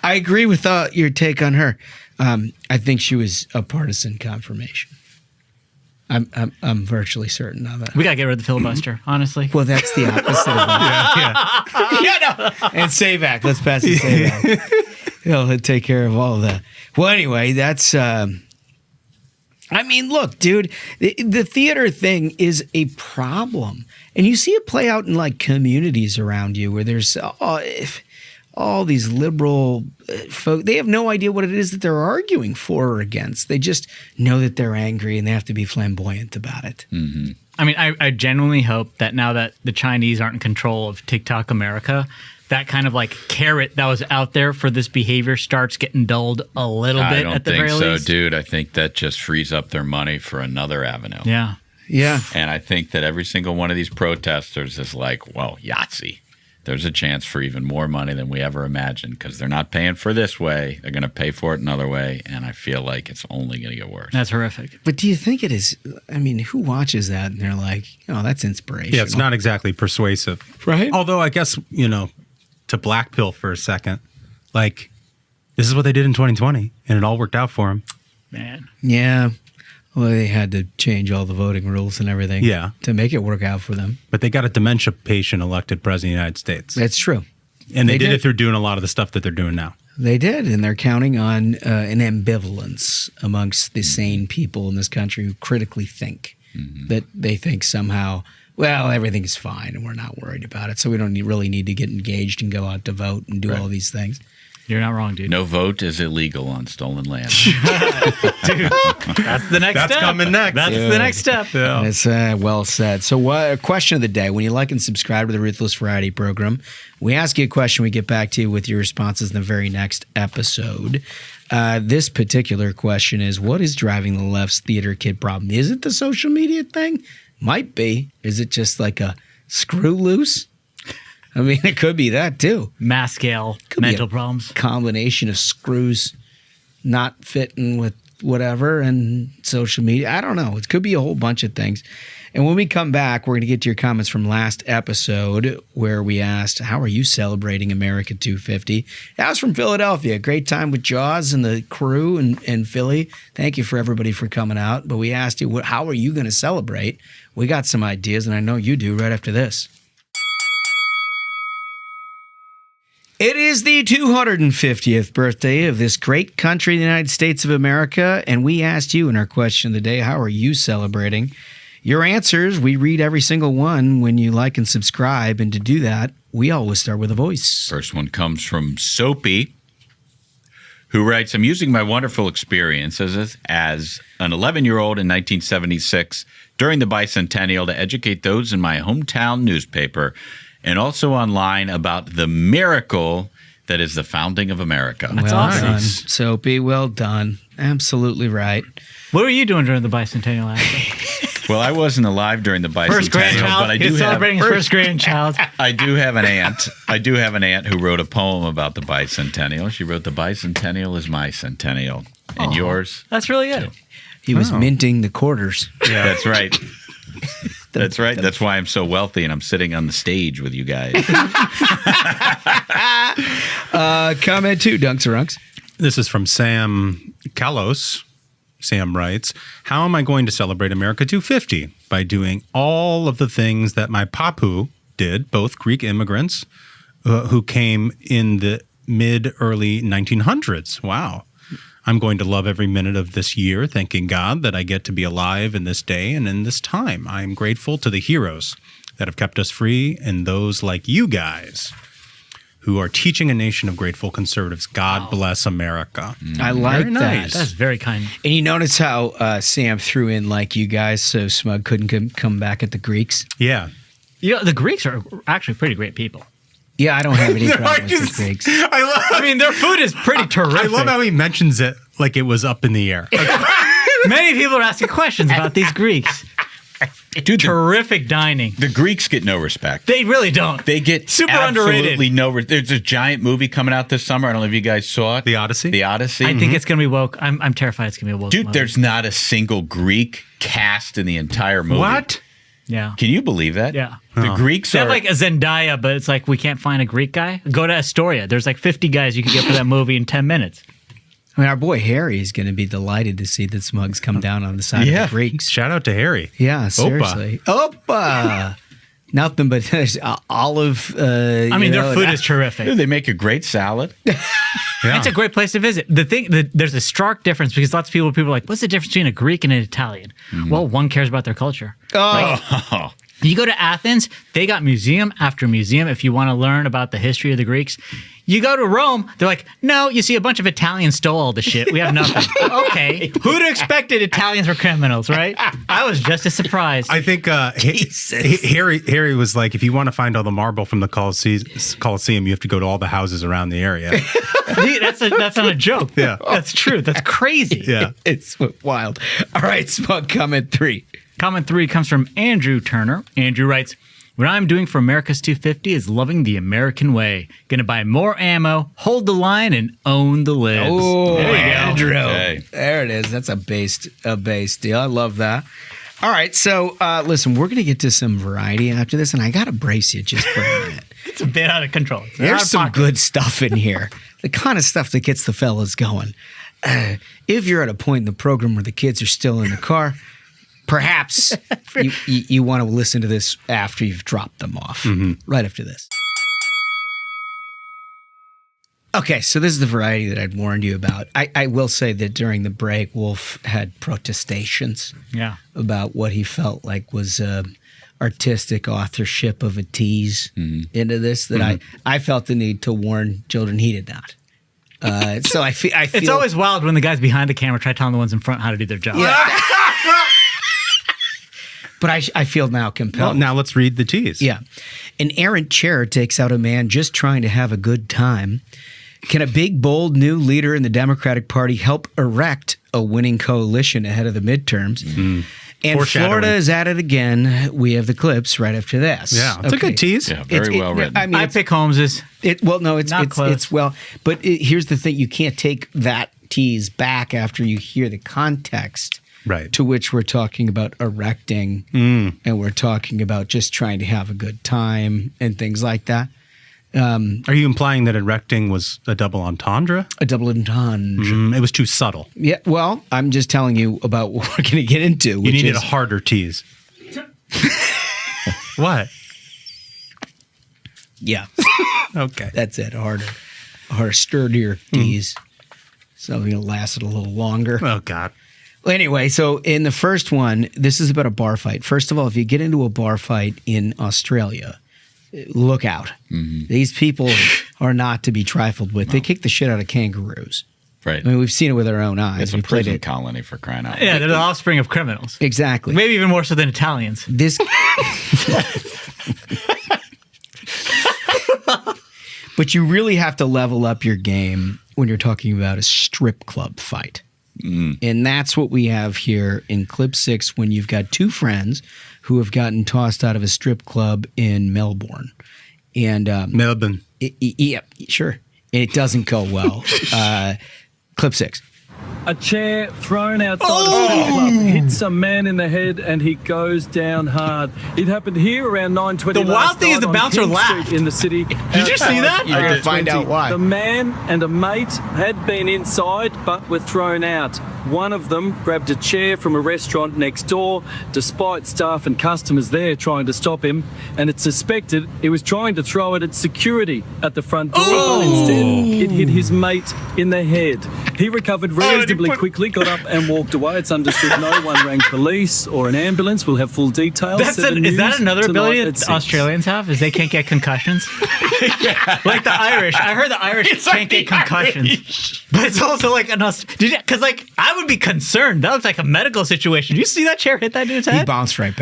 I agree with your take on her. I think she was a partisan confirmation. I'm virtually certain of it. We got to get rid of the filibuster, honestly. Well, that's the opposite of that. Yeah, no. And SAVE Act. Let's pass the SAVE Act. He'll take care of all of that. Well, anyway, that's... I mean, look, dude, the theater thing is a problem. And you see it play out in, like, communities around you where there's all these liberal folk. They have no idea what it is that they're arguing for or against. They just know that they're angry and they have to be flamboyant about it. Mm-hmm. I mean, I genuinely hope that now that the Chinese aren't in control of TikTok America, that kind of like carrot that was out there for this behavior starts getting dulled a little bit at the very I don't think least. so, dude. I think that just frees up their money for another avenue. Yeah. Yeah. And I think that every single one of these protesters is like, well, Yahtzee. There's a chance for even more money than we ever imagined because they're not paying for this way. They're going to pay for it another way. And I feel like it's only going to get worse. That's horrific. But do you think it is? I mean, who watches that and they're like, oh, that's inspirational. Yeah, it's not exactly persuasive. Right. Although I guess, to blackpill for a second, like, this is what they did in 2020, and it all worked out for them. Man. Yeah. Well, they had to change all the voting rules and everything to make it work out for them. But they got a dementia patient elected president of the United States. That's true. And they did it through doing a lot of the stuff that they're doing now. They did, and they're counting on an ambivalence amongst the sane people in this country who critically think that they think somehow, well, everything's fine and we're not worried about it, so we don't really need to get engaged and go out to vote and do all these things. You're not wrong, dude. No vote is illegal on stolen land. Dude, that's the next step. That's coming next. That's the next step. Yeah. That's well said. So question of the day. When you like and subscribe to the Ruthless Variety Program, we ask you a question. We get back to you with your responses in the very next episode. This particular question is, what is driving the left's theater kid problem? Is it the social media thing? Might be. Is it just like a screw loose? I mean, it could be that too. Mass scale Could be mental a problems. Combination of screws not fitting with whatever and social media. I don't know. It could be a whole bunch of things. And when we come back, we're going to get to your comments from last episode where we asked, how are you celebrating America 250? That was from Philadelphia. Great time with Jaws and the crew in Philly. Thank you for everybody for coming out. But we asked you, how are you going to celebrate? We got some ideas, and I know you do right after this. It is the 250th birthday of this great country, the United States of America, and we asked you in our question of the day, how are you celebrating? Your answers, we read every single one when you like and subscribe, and to do that, we always start with a voice. First one comes from Soapy. who writes, I'm using my wonderful experience as an 11-year-old in 1976 during the bicentennial to educate those in my hometown newspaper and also online about the miracle that is the founding of America. That's well awesome. done, Soapy. Well done. Absolutely right. What were you doing during the bicentennial, Ashley? Well, I wasn't alive during the bicentennial, First grandchild. but I He's do celebrating his first grandchild. I do have an aunt. I do have an aunt who wrote a poem about the bicentennial. She wrote, "The bicentennial is my centennial." And yours? That's really good. He was minting the quarters. Yeah. That's right. That's right. That's why I'm so wealthy and I'm sitting on the stage with you guys. Comment 2, Dunks or Unks. This is from Sam Kalos. Sam writes, how am I going to celebrate America 250? By doing all of the things that my papu did, both Greek immigrants who came in the mid-early 1900s. Wow. I'm going to love every minute of this year, thanking God that I get to be alive in this day and in this time. I am grateful to the heroes that have kept us free and those like you guys who are teaching a nation of grateful conservatives. God bless America. I like Very that. nice. That's very kind. And you notice how Sam threw in like you guys so Smug couldn't come back at the Greeks? Yeah. You know, the Greeks are actually pretty great people. Yeah, I don't have any problem with the Greeks. I mean, their food is pretty terrific. I love how he mentions it like it was up in the air. Many people are asking questions about these Greeks. Dude, Terrific dining. the Greeks get no respect. They really don't. They get Super absolutely underrated. no respect. There's a giant movie coming out this summer. I don't know if you guys saw it. The Odyssey? The Odyssey. I think it's going to be woke. I'm terrified it's going to be a woke. Dude, movie. there's not a single Greek cast in the entire movie. What? Yeah. Can you believe that? Yeah. The Greeks They are have like a Zendaya, but it's like we can't find a Greek guy. Go to Astoria. There's like 50 guys you can get for that movie in 10 minutes. I mean, our boy Harry is going to be delighted to see that Smug's come down on the side of the Greeks. Shout out to Harry. Yeah, seriously. Opa! Nothing but olive. I mean, their food is terrific. Dude, they make a great salad. It's a great place to visit. There's a stark difference because lots of people are like, what's the difference between a Greek and an Italian? Well, one cares about their culture. Oh. You go to Athens, they got museum after museum if you want to learn about the history of the Greeks. You go to Rome, they're like, no, you see a bunch of Italians stole all the shit. We have nothing. Okay. Who'd have expected Italians were criminals, right? I was just as surprised. I think Harry was like, if you want to find all the marble from the Colosseum, you have to go to all the houses around the area. That's not a joke. Yeah. That's true. That's crazy. Yeah. It's wild. All right, Smug, comment 3. Comment 3 comes from Andrew Turner. Andrew writes, what I'm doing for America's 250 is loving the American way. Gonna buy more ammo, hold the line, and own the libs. Oh, there you go. Andrew. Okay. There it is. That's a base deal. I love that. All right, so listen, we're going to get to some variety after this, and I got to brace you just for a minute. It's a bit out of control. It's out There's of some pocket. good stuff in here. The kind of stuff that gets the fellas going. If you're at a point in the program where the kids are still in the car, perhaps you want to listen to this after you've dropped them off, right after this. Okay, so this is the variety that I'd warned you about. I will say that during the break, Wolf had protestations about what he felt like was artistic authorship of a tease into this that I felt the need to warn children he did not. So I feel It's always wild when the guys behind the camera try telling the ones in front how to do their job. Yeah. But I feel now compelled. Well, now let's read the tease. Yeah. An errant chair takes out a man just trying to have a good time. Can a big, bold new leader in the Democratic Party help erect a winning coalition ahead of the midterms? And Florida is at it again. We have the clips right after this. Yeah, it's a good tease. Yeah, very well written. I mean, I pick Holmes's. But here's the thing: you can't take that tease back after you hear the context. Right. To which we're talking about erecting, and we're talking about just trying to have a good time and things like that. Are you implying that erecting was a double entendre? A double entendre. It was too subtle. Yeah, well, I'm just telling you about what we're going to get into. You which needed is, a harder tease. What? Yeah. Okay. That's it. A harder, sturdier tease. Something that lasted a little longer. Oh, God. Well, anyway, so in the first one, this is about a bar fight. First of all, if you get into a bar fight in Australia, look out. These people are not to be trifled with. They kick the shit out of kangaroos. Right. I mean, we've seen it with our own eyes. It's a We played prison it. colony for crying out loud. Yeah, they're the offspring of criminals. Exactly. Maybe even more so than Italians. This. But you really have to level up your game when you're talking about a strip club fight. And that's what we have here in clip 6 when you've got two friends who have gotten tossed out of a strip club in Melbourne. And Melbourne. Yeah, sure. And it doesn't go well. Clip 6. A chair thrown outside a strip club hits a man in the head and he goes down hard. It happened here around 9:20. The wild thing is the bouncer laughed in the city. Did you see that? You're going to find out why. The man and a mate had been inside but were thrown out. One of them grabbed a chair from a restaurant next door, despite staff and customers there trying to stop him, and it's suspected he was trying to throw it at security at the front door, but instead it hit his mate in the head. He recovered reasonably quickly, got up and walked away. It's understood no one rang police or an ambulance. We'll have full details. Is that another ability that Australians have? Is they can't get concussions? Like the Irish. I heard the Irish can't get concussions. But it's also like because like I would be concerned. That looks like a medical situation. Did you see that chair hit that dude's head? He bounced right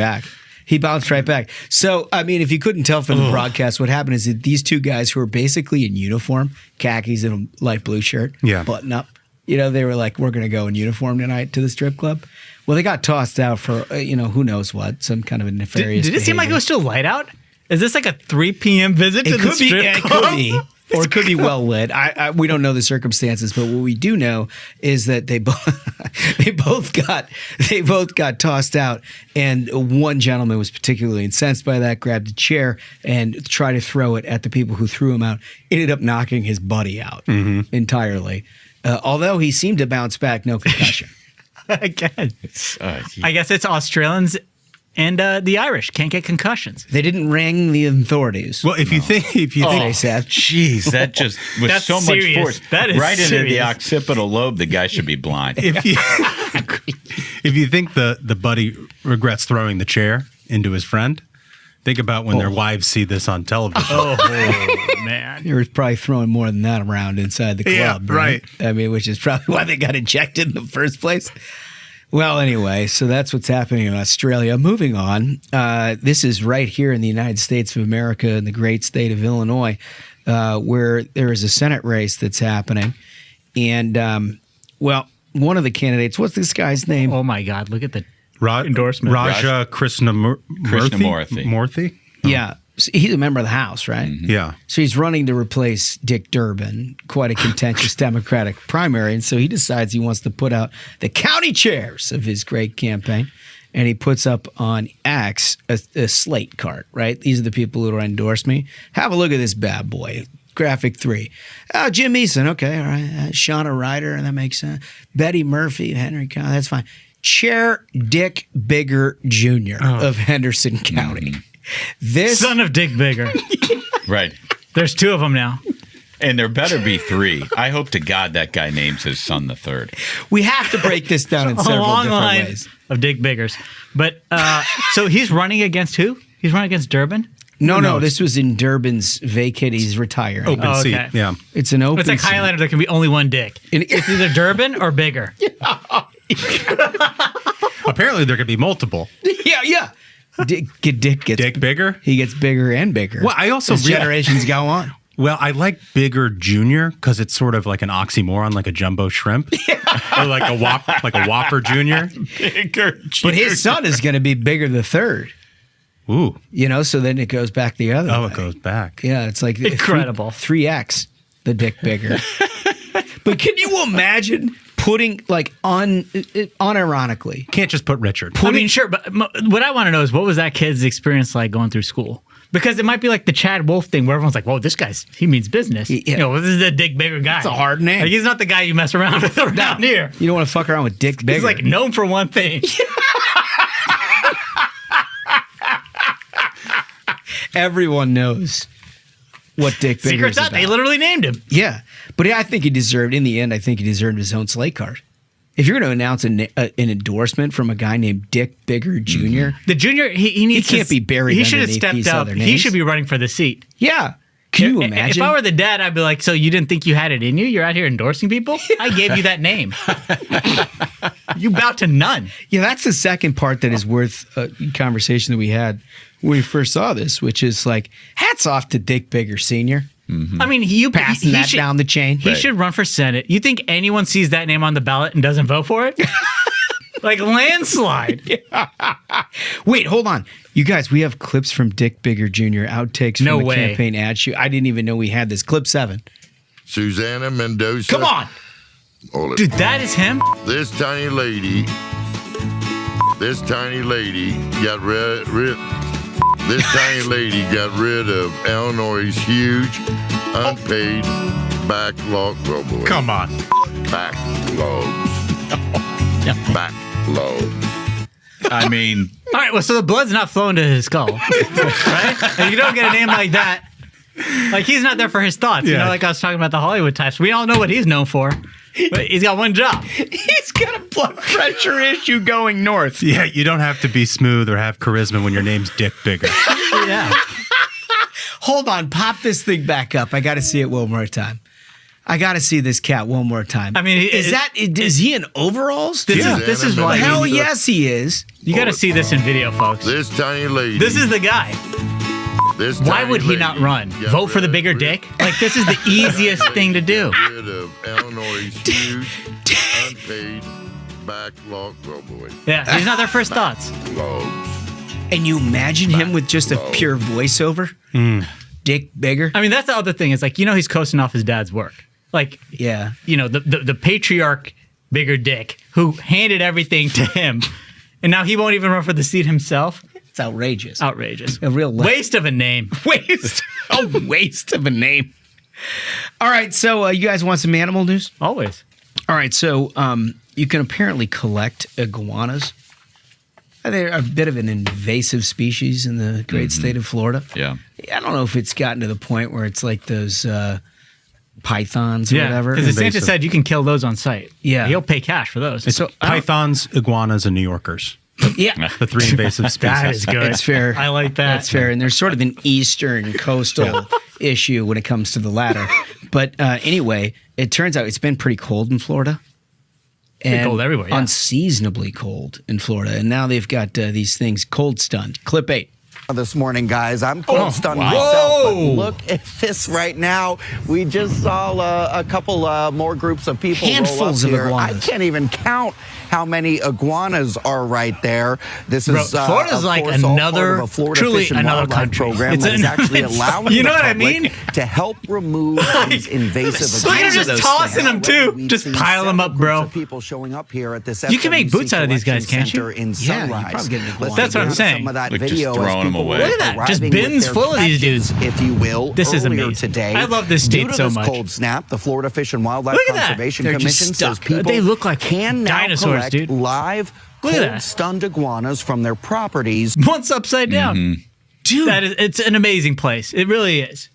back. So, I mean, if you couldn't tell from the broadcast, what happened is that these two guys who were basically in uniform, khakis and a light blue shirt, button up, they were like, we're going to go in uniform tonight to the strip club. Well, they got tossed out for, who knows what, some kind of a nefarious Did it seem like it was still light out? Is this like a 3 p.m. visit to the strip club? It could be. Or it could be well lit. We don't know the circumstances, but what we do know is that they both got tossed out, and one gentleman was particularly incensed by that, grabbed a chair and tried to throw it at the people who threw him out. Ended up knocking his buddy out entirely, although he seemed to bounce back, no concussion. Again, I guess it's Australians. And the Irish can't get concussions. They didn't ring the authorities. Well, if you think, jeez, that just was That's so serious. much force. That is right into the serious. occipital lobe. The guy should be blind. if you think the buddy regrets throwing the chair into his friend, think about when their wives see this on television. Oh man, They were probably throwing more than that around inside the club, right? I mean, which is probably why they got ejected in the first place. Well, anyway, so that's what's happening in Australia. Moving on, this is right here in the United States of America in the great state of Illinois, where there is a Senate race that's happening. And, one of the candidates, what's this guy's name? Oh, my God. Look at the endorsement. Raja Krishnamurthy? Yeah. So he's a member of the House, right? Mm-hmm. Yeah. So he's running to replace Dick Durbin, quite a contentious Democratic primary. And so he decides he wants to put out the county chairs of his great campaign. And he puts up on X a slate card, right? These are the people who endorse me. Have a look at this bad boy. Graphic 3. Oh, Jim Eason. Okay, all right. Shauna Ryder, that makes sense. Betty Murphy, Henry County. That's fine. Chair Dick Bigger Jr. of Henderson County. This son of Dick Bigger. Right. There's 2 of them now. And there better be 3. I hope to God that guy names his son the 3rd. We have to break this down in several different ways. Of Dick Biggers. But so he's running against who? He's running against Durbin? No, this was in Durbin's vacate. He's retiring. Open seat, yeah. It's an open It's like seat. Highlander, there can be only one Dick. It's either Durbin or Bigger. Apparently there could be multiple. Yeah. Dick gets Dick Bigger? He gets bigger and bigger. Well, I also as generations go on. Well, I like Bigger Junior because it's sort of like an oxymoron, like a jumbo shrimp, or like a Whopper Junior. Bigger. But his son is going to be Bigger the 3rd. Ooh, so then it goes back the other way. it goes back. Yeah, it's like incredible. 3X the Dick Bigger. But can you imagine putting unironically? Can't just put Richard. I mean, sure, but what I want to know is what was that kid's experience like going through school? Because it might be like the Chad Wolf thing where everyone's like, whoa, this guy's, he means business. Yeah. This is a Dick Bigger guy. It's a hard name. Like, he's not the guy you mess around with around here. You don't want to fuck around with Dick Bigger. He's like known for one thing. Everyone knows what Dick Bigger Secret's is out. about. They literally named him. Yeah. But I think he deserved his own slate card. If you're going to announce an endorsement from a guy named Dick Bigger Jr., the junior, he needs can't be buried He should have underneath stepped these up. other He names. should be running for the seat. Yeah. Can you imagine? If I were the dad, I'd be like, so you didn't think you had it in you? You're out here endorsing people? I gave you that name. You bow to none. Yeah, that's the second part that is worth a conversation that we had when we first saw this, which is like, hats off to Dick Bigger Sr. I mean, you Passing that down the chain. He should run for Senate. You think anyone sees that name on the ballot and doesn't vote for it? Like landslide. Wait, hold on. You guys, we have clips from Dick Bigger Jr., outtakes from the campaign ad shoot. I didn't even know we had this. Clip 7. Susanna Mendoza. Come on. Dude, that is him? This tiny lady got rid of Illinois' huge unpaid backlog. Oh boy. Come on. Backlogs. Backlogs. I mean, all right, well, so the blood's not flowing to his skull, right? And you don't get a name like that. Like, he's not there for his thoughts. You know, like I was talking about the Hollywood types. We all know what he's known for. But he's got one job. He's got a blood pressure issue going north. Yeah, you don't have to be smooth or have charisma when your name's Dick Bigger. Yeah. Hold on, pop this thing back up. I got to see it one more time. I got to see this cat one more time. I mean, is he in overalls? This is why. Hell yes, he is. You got to see this in video, folks. This tiny lady. This is the guy. Why would he not run? Vote for the bigger dick? Like, this is the easiest thing to do. Rid of Illinois' huge unpaid backlog. Oh boy. Yeah, he's not their first thoughts. And you imagine him with just a pure voiceover? Dick Bigger? I mean, that's the other thing. Is like, he's coasting off his dad's work. Like, yeah, the patriarch Bigger Dick who handed everything to him, and now he won't even run for the seat himself. It's outrageous. Outrageous. A real waste of a name. A waste of a name. All right, so you guys want some animal news? Always. All right, so you can apparently collect iguanas. They're a bit of an invasive species in the great state of Florida. Yeah. I don't know if it's gotten to the point where it's like those pythons or whatever. Because DeSantis said you can kill those on site. Yeah. He'll pay cash for those. It's pythons, iguanas, and New Yorkers. Yeah. The 3 invasive species. That is good. It's fair. I like that. That's fair. And there's sort of an eastern coastal issue when it comes to the latter. But anyway, it turns out it's been pretty cold in Florida. Pretty cold everywhere, yeah. Unseasonably cold in Florida. And now they've got these things cold stunned. Clip 8. This morning, guys. I'm cold stunned myself, but look at this right now. We just saw a couple more groups of people Handfuls roll up of here. iguanas. I can't even count how many iguanas are right there. This is Florida's of like course, all part another, of a Florida truly Fish and another Wildlife country. program that is actually allowing you know the what I public mean? to help remove these invasive Look at iguanas. him just tossing them too. Just pile them up, bro. People showing up here at this You can make boots out of these guys, can't you? in Yeah, you Sunrise. probably get an iguana. That's what I'm saying. Some of that Like, just video as throwing 'em people away. were Look at that. Just arriving bins with their full of these catches, dudes. if you will. This is earlier amazing. today. I love this state Due to so this much. cold snap, the Florida Fish and Wildlife Look at that. Conservation They're just Commission says stuck. people They look like can now dinosaurs, collect dude. live Look at that. cold stunned iguanas from their properties. Once upside down. Dude. It's an amazing place. It really is.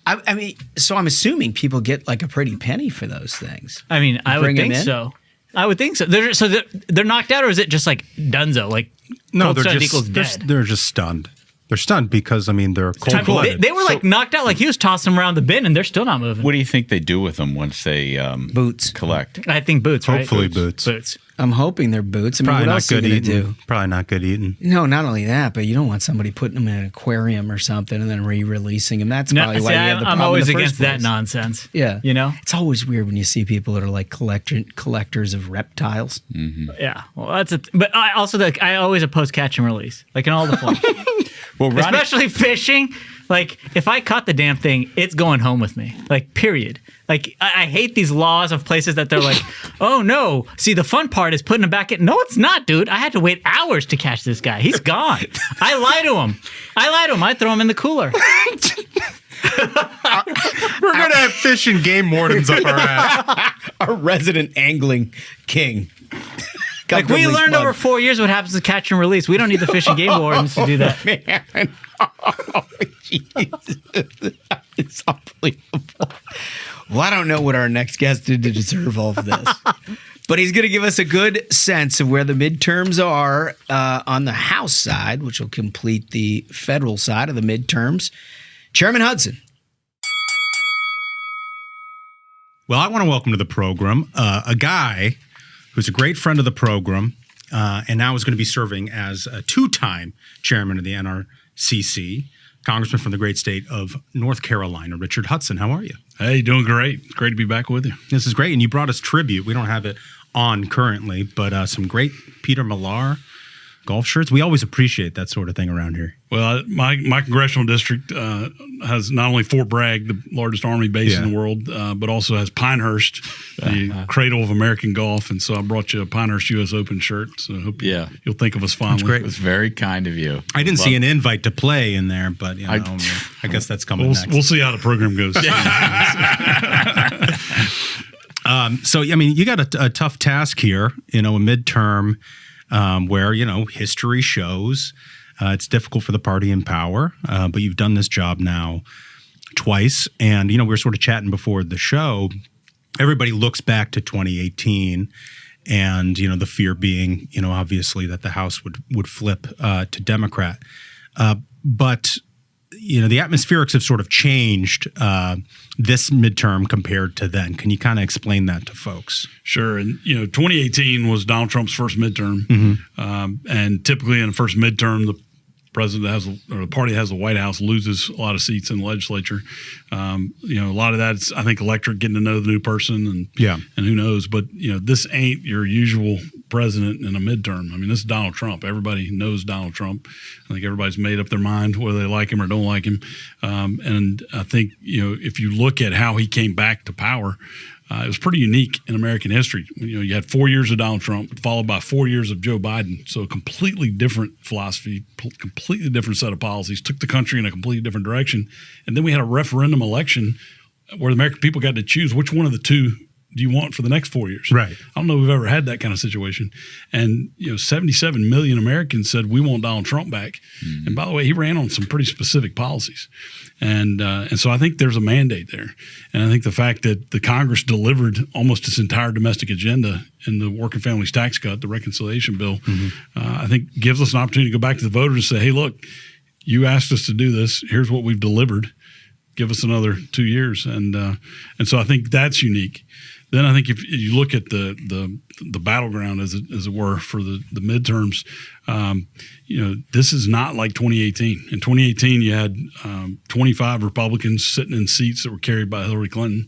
I mean, so I'm assuming people get like a pretty penny for those things. I mean, I would bring 'em think in? so. I would think so. They're knocked out, or is it just like dunzo? Like, No, cold they're stunned just equals dead? they're just stunned. They're stunned because, I mean, they're cold-blooded. They were like knocked out. Like, he was tossing them around the bin, and they're still not moving. what do you think they do with them once they Boots. collect? I think boots, right? Hopefully boots. Boots. I'm hoping they're boots. I mean, Probably what not else are you good going to eating. do? Probably not good eating. No, not only that, but you don't want somebody putting them in an aquarium or something and then re-releasing them. That's probably why you have the problem I'm always in the against first that place. nonsense. Yeah. You know? It's always weird when you see people that are like collectors of reptiles. Yeah. Well, that's but I always oppose catch and release, like in all the forms. Well, Ronnie, Especially fishing. Like, if I caught the damn thing, it's going home with me. Like, period. Like, I hate these laws of places that they're like, oh no. See, the fun part is putting him back in. No, it's not, dude. I had to wait hours to catch this guy. He's gone. I lie to him. I throw him in the cooler. We're going to have fish and game wardens up our ass. Our resident angling king. Like, we learned over 4 years what happens to catch and release. We don't need the fish and game wardens to do that. Man. Oh, Jesus. It's unbelievable. Well, I don't know what our next guest did to deserve all of this. But he's going to give us a good sense of where the midterms are on the House side, which will complete the federal side of the midterms. Chairman Hudson. Well, I want to welcome to the program a guy who's a great friend of the program and now is going to be serving as a two-time chairman of the NRCC, congressman from the great state of North Carolina, Richard Hudson. How are you? Hey, doing great. It's great to be back with you. This is great. And you brought us tribute. We don't have it on currently, but some great Peter Millar golf shirts. We always appreciate that sort of thing around here. Well, my congressional district has not only Fort Bragg, the largest Army base in the world, but also has Pinehurst, the cradle of American golf. And so I brought you a Pinehurst U.S. Open shirt. So I hope you'll think of us fondly. That's great. It was very kind of you. I didn't see an invite to play in there, but I guess that's coming next. We'll see how the program goes. So, I mean, you got a tough task here, a midterm where, history shows it's difficult for the party in power, but you've done this job now twice. And, we were sort of chatting before the show. Everybody looks back to 2018 and, the fear being, obviously that the House would flip to Democrat. But the atmospherics have sort of changed this midterm compared to then. Can you kind of explain that to folks? Sure. And, 2018 was Donald Trump's first midterm. And typically in the first midterm, the president the party that has the White House loses a lot of seats in the legislature. A lot of that's, I think, electorate getting to know the new person and who knows. But, this ain't your usual president in a midterm. I mean, this is Donald Trump. Everybody knows Donald Trump. I think everybody's made up their mind whether they like him or don't like him. And I think, if you look at how he came back to power, it was pretty unique in American history. You had 4 years of Donald Trump, followed by 4 years of Joe Biden. So a completely different philosophy, completely different set of policies, took the country in a completely different direction. And then we had a referendum election where the American people got to choose which one of the two do you want for the next 4 years? Right. I don't know if we've ever had that kind of situation. And, 77 million Americans said, we want Donald Trump back. Mm-hmm. And by the way, he ran on some pretty specific policies. And so I think there's a mandate there. And I think the fact that the Congress delivered almost its entire domestic agenda in the Working Families Tax Cut, the reconciliation bill, I think gives us an opportunity to go back to the voters and say, hey, look, you asked us to do this. Here's what we've delivered. Give us another 2 years. And so I think that's unique. Then I think if you look at the battleground, as it were, for the midterms, this is not like 2018. In 2018, you had 25 Republicans sitting in seats that were carried by Hillary Clinton.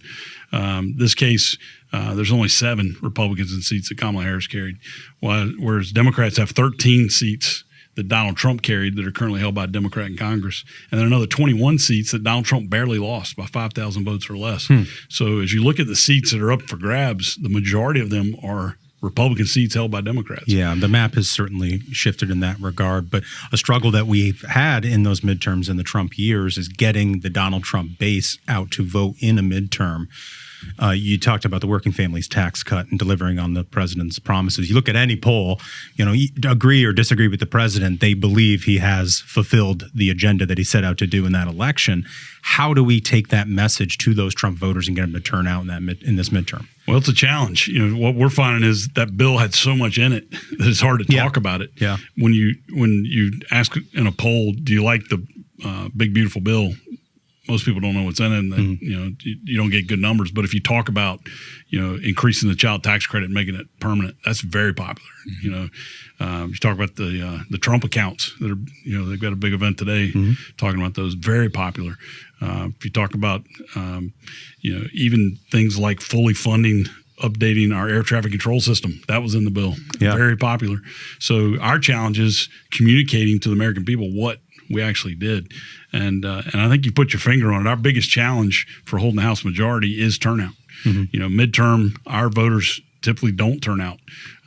This case, there's only 7 Republicans in seats that Kamala Harris carried, whereas Democrats have 13 seats that Donald Trump carried that are currently held by a Democrat in Congress. And then another 21 seats that Donald Trump barely lost by 5,000 votes or less. So as you look at the seats that are up for grabs, the majority of them are Republican seats held by Democrats. Yeah, the map has certainly shifted in that regard. But a struggle that we've had in those midterms in the Trump years is getting the Donald Trump base out to vote in a midterm. You talked about the Working Families Tax Cut and delivering on the president's promises. You look at any poll, you agree or disagree with the president, they believe he has fulfilled the agenda that he set out to do in that election. How do we take that message to those Trump voters and get them to turn out in this midterm? Well, it's a challenge. What we're finding is that bill had so much in it that it's hard to talk about it. Yeah. When you ask in a poll, do you like the big beautiful bill? Most people don't know what's in it, and you don't get good numbers. But if you talk about, increasing the child tax credit and making it permanent, that's very popular. You talk about the Trump accounts that are, they've got a big event today talking about those, very popular. If you talk about, even things like fully funding, updating our air traffic control system, that was in the bill, very popular. So our challenge is communicating to the American people what we actually did. And I think you put your finger on it. Our biggest challenge for holding the House majority is turnout. Midterm, our voters typically don't turn out.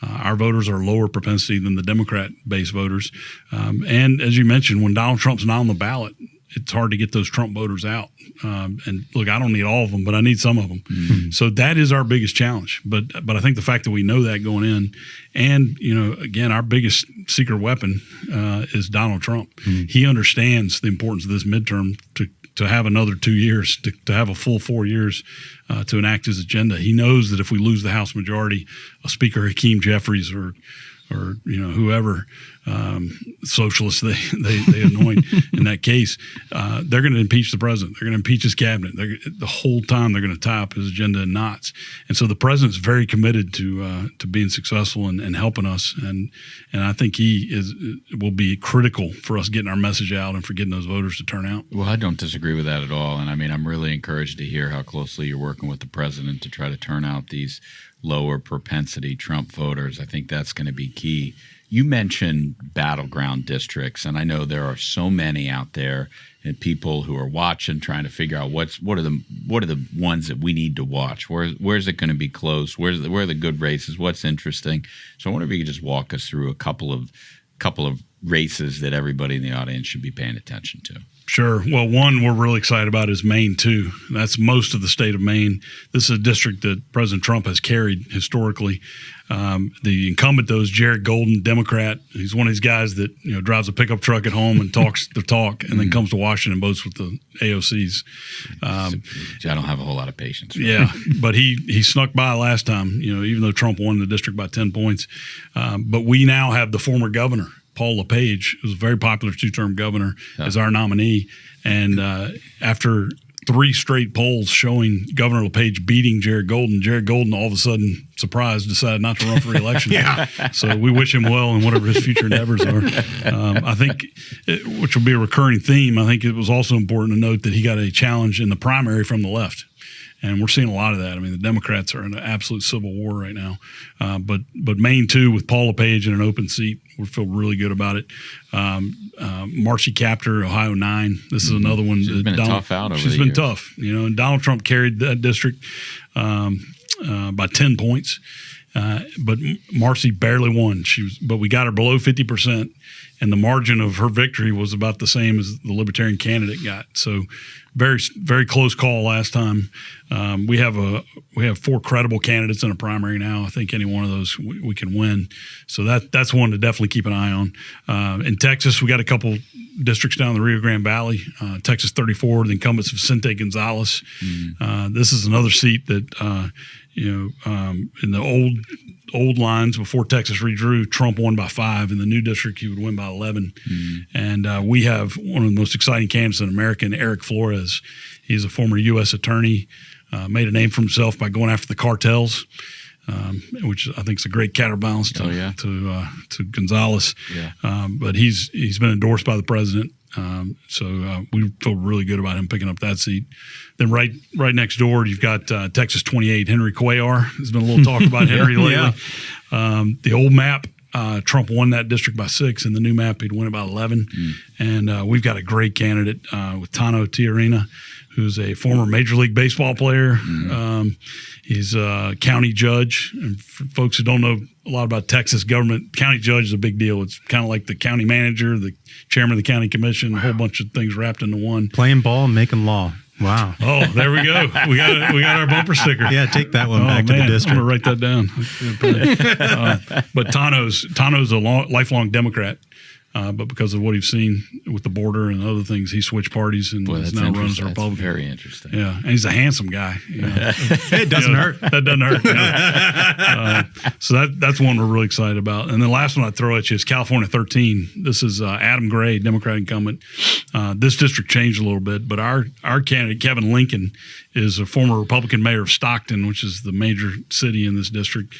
Our voters are lower propensity than the Democrat-based voters. And as you mentioned, when Donald Trump's not on the ballot, it's hard to get those Trump voters out. And look, I don't need all of them, but I need some of them. So that is our biggest challenge. But I think the fact that we know that going in, and again, our biggest secret weapon is Donald Trump. He understands the importance of this midterm to have another 2 years, to have a full 4 years to enact his agenda. He knows that if we lose the House majority, a Speaker Hakeem Jeffries or or whoever socialists they anoint in that case, they're going to impeach the president. They're going to impeach his cabinet. The whole time they're going to tie up his agenda in knots. And so the president's very committed to being successful and helping us. And I think will be critical for us getting our message out and for getting those voters to turn out. Well, I don't disagree with that at all. And I mean, I'm really encouraged to hear how closely you're working with the president to try to turn out these lower propensity Trump voters. I think that's going to be key. You mentioned battleground districts, and I know there are so many out there, and people who are watching, trying to figure out what are the ones that we need to watch. Where's it going to be close? Where are the good races? What's interesting? So I wonder if you could just walk us through a couple of races that everybody in the audience should be paying attention to. Sure. Well, one we're really excited about is Maine, too. That's most of the state of Maine. This is a district that President Trump has carried historically. The incumbent, though, is Jared Golden, Democrat. He's one of these guys that drives a pickup truck at home and talks the talk, and then comes to Washington and votes with the AOCs. I don't have a whole lot of patience. Yeah, but he snuck by last time, even though Trump won the district by 10 points. But we now have the former governor, Paul LePage, who's a very popular two-term governor, as our nominee. And after 3 straight polls showing Governor LePage beating Jared Golden all of a sudden, surprised, decided not to run for re-election. So we wish him well in whatever his future endeavors are. I think, which will be a recurring theme, I think it was also important to note that he got a challenge in the primary from the left. And we're seeing a lot of that. I mean, the Democrats are in an absolute civil war right now. But Maine, too, with Paul LePage in an open seat, we feel really good about it. Marcy Kaptur, Ohio 9. This is another one. She's been a tough out over the years. She's been tough. And Donald Trump carried that district by 10 points. But Marcy barely won. But we got her below 50%, and the margin of her victory was about the same as the Libertarian candidate got. So very, very close call last time. We have 4 credible candidates in a primary now. I think any one of those we can win. So that's one to definitely keep an eye on. In Texas, we got a couple districts down the Rio Grande Valley. Texas 34, the incumbents of Vicente Gonzalez. This is another seat that in the old lines before Texas redrew, Trump won by 5. In the new district, he would win by 11. And we have one of the most exciting candidates in America, Eric Flores. He's a former U.S. attorney, made a name for himself by going after the cartels, which I think is a great counterbalance to Gonzalez. But he's been endorsed by the president. So we feel really good about him picking up that seat. Then right next door, you've got Texas 28, Henry Cuellar. There's been a little talk about Henry lately. The old map, Trump won that district by 6. In the new map, he'd win it by 11. And we've got a great candidate with Tano Tiarina, who's a former Major League Baseball player. He's a county judge. And for folks who don't know a lot about Texas government, county judge is a big deal. It's kind of like the county manager, the chairman of the county commission, a whole bunch of things wrapped into one. Playing ball and making law. Wow. Oh, there we go. We got our bumper sticker. Yeah, take that one back to the district. I'm going to write that down. But Tano's a lifelong Democrat. But because of what he's seen with the border and other things, he switched parties and is now runs a Republican. That's very interesting. Yeah, and he's a handsome guy. It doesn't hurt. That doesn't hurt. So that's one we're really excited about. And the last one I throw at you is California 13. This is Adam Gray, Democrat incumbent. This district changed a little bit, but our candidate, Kevin Lincoln, is a former Republican mayor of Stockton, which is the major city in this district.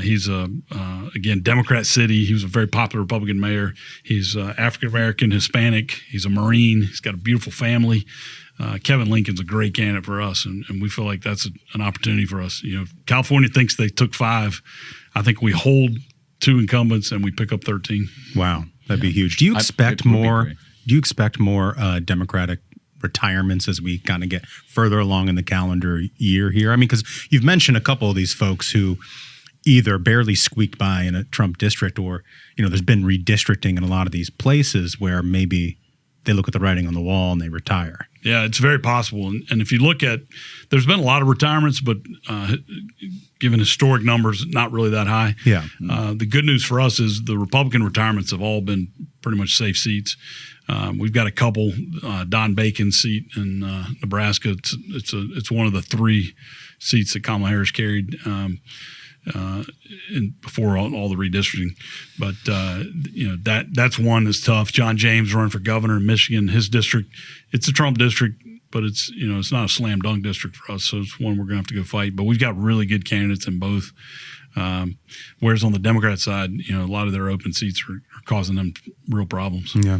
He's again, Democrat city. He was a very popular Republican mayor. He's African-American, Hispanic. He's a Marine. He's got a beautiful family. Kevin Lincoln's a great candidate for us, and we feel like that's an opportunity for us. California thinks they took 5. I think we hold 2 incumbents and we pick up 13. Wow, that'd be huge. Do you expect more? Do you expect more Democratic retirements as we kind of get further along in the calendar year here? I mean, because you've mentioned a couple of these folks who either barely squeaked by in a Trump district, or there's been redistricting in a lot of these places where maybe they look at the writing on the wall and they retire. Yeah, it's very possible. And if you look at, there's been a lot of retirements, but given historic numbers, not really that high. Yeah. The good news for us is the Republican retirements have all been pretty much safe seats. We've got a couple. Don Bacon's seat in Nebraska. It's one of the 3 seats that Kamala Harris carried. before all the redistricting. But that's one that's tough. John James running for governor in Michigan, his district, it's a Trump district, but it's it's not a slam dunk district for us, so it's one we're going to have to go fight. But we've got really good candidates in both. Whereas on the Democrat side, a lot of their open seats are causing them real problems. Yeah.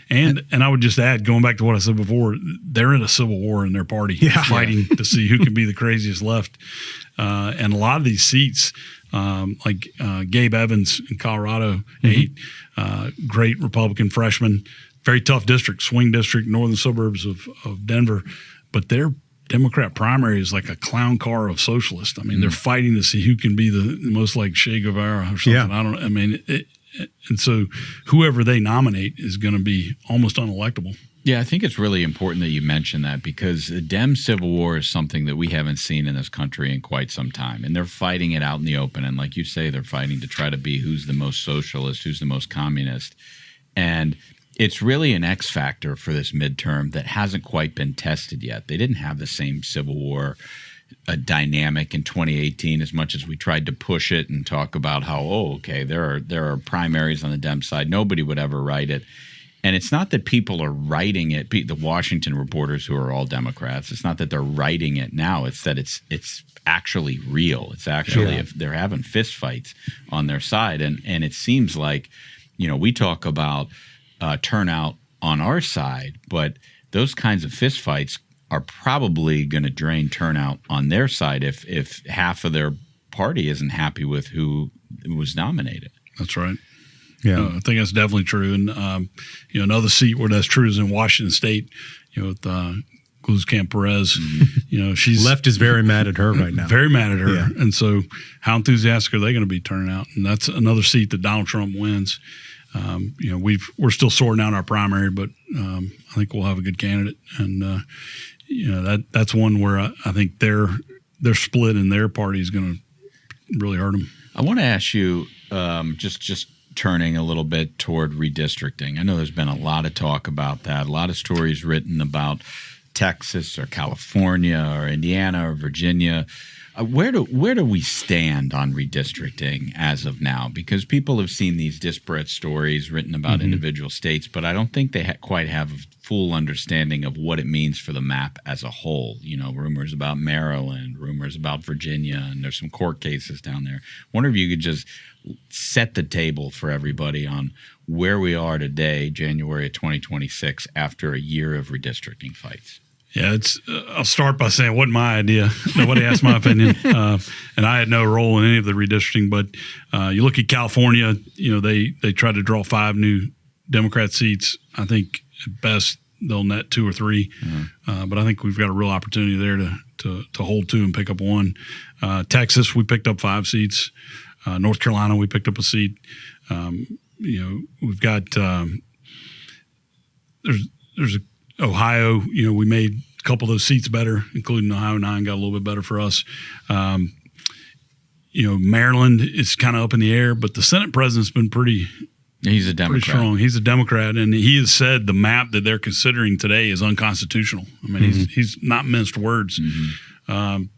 And I would just add, going back to what I said before, they're in a civil war in their party, fighting to see who can be the craziest left. And a lot of these seats, like Gabe Evans in Colorado, 8, great Republican freshman, very tough district, swing district, northern suburbs of Denver, but their Democrat primary is like a clown car of socialists. I mean, they're fighting to see who can be the most like Che Guevara or something. Yeah. And so whoever they nominate is going to be almost unelectable. Yeah, I think it's really important that you mention that, because the Dem civil war is something that we haven't seen in this country in quite some time. And they're fighting it out in the open. And like you say, they're fighting to try to be who's the most socialist, who's the most communist. And it's really an X factor for this midterm that hasn't quite been tested yet. They didn't have the same civil war dynamic in 2018 as much as we tried to push it and talk about how, there are primaries on the Dem side. Nobody would ever write it. And it's not that people are writing it, the Washington reporters who are all Democrats, it's not that they're writing it now. It's that it's actually real. It's actually if they're having fistfights on their side. And it seems like, we talk about turnout on our side, but those kinds of fistfights are probably going to drain turnout on their side if half of their party isn't happy with who was nominated. That's right. Yeah, I think that's definitely true. And another seat where that's true is in Washington State. With Cruz Camp Perez. She's left is very mad at her right now. Very mad at her. Yeah. And so, how enthusiastic are they going to be turning out? And that's another seat that Donald Trump wins. We're still sorting out our primary, but I think we'll have a good candidate. And that's one where I think their split in their party is going to really hurt them. I want to ask you, just turning a little bit toward redistricting. I know there's been a lot of talk about that, a lot of stories written about Texas or California or Indiana or Virginia. Where do we stand on redistricting as of now? Because people have seen these disparate stories written about individual states, but I don't think they quite have a full understanding of what it means for the map as a whole. Rumors about Maryland, rumors about Virginia, and there's some court cases down there. I wonder if you could just set the table for everybody on where we are today, January of 2026, after a year of redistricting fights. Yeah, I'll start by saying it wasn't my idea. Nobody asked my opinion, and I had no role in any of the redistricting. But you look at California, they tried to draw 5 new Democrat seats. I think at best they'll net 2 or 3, but I think we've got a real opportunity there to hold 2 and pick up 1. Texas, we picked up 5 seats. North Carolina, we picked up a seat. We've got there's Ohio. We made a couple of those seats better, including Ohio 9 got a little bit better for us. Maryland is kind of up in the air, but the Senate president's been pretty. He's a Democrat. Pretty strong. He's a Democrat, and he has said the map that they're considering today is unconstitutional. I mean, he's not minced words. And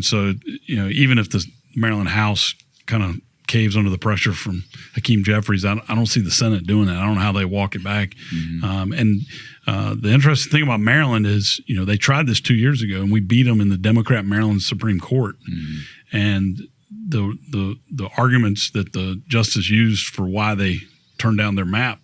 so, even if the Maryland House kind of caves under the pressure from Hakeem Jeffries, I don't see the Senate doing that. I don't know how they walk it back. The interesting thing about Maryland is, they tried this 2 years ago, and we beat them in the Democrat Maryland Supreme Court. And the arguments that the justice used for why they turned down their map,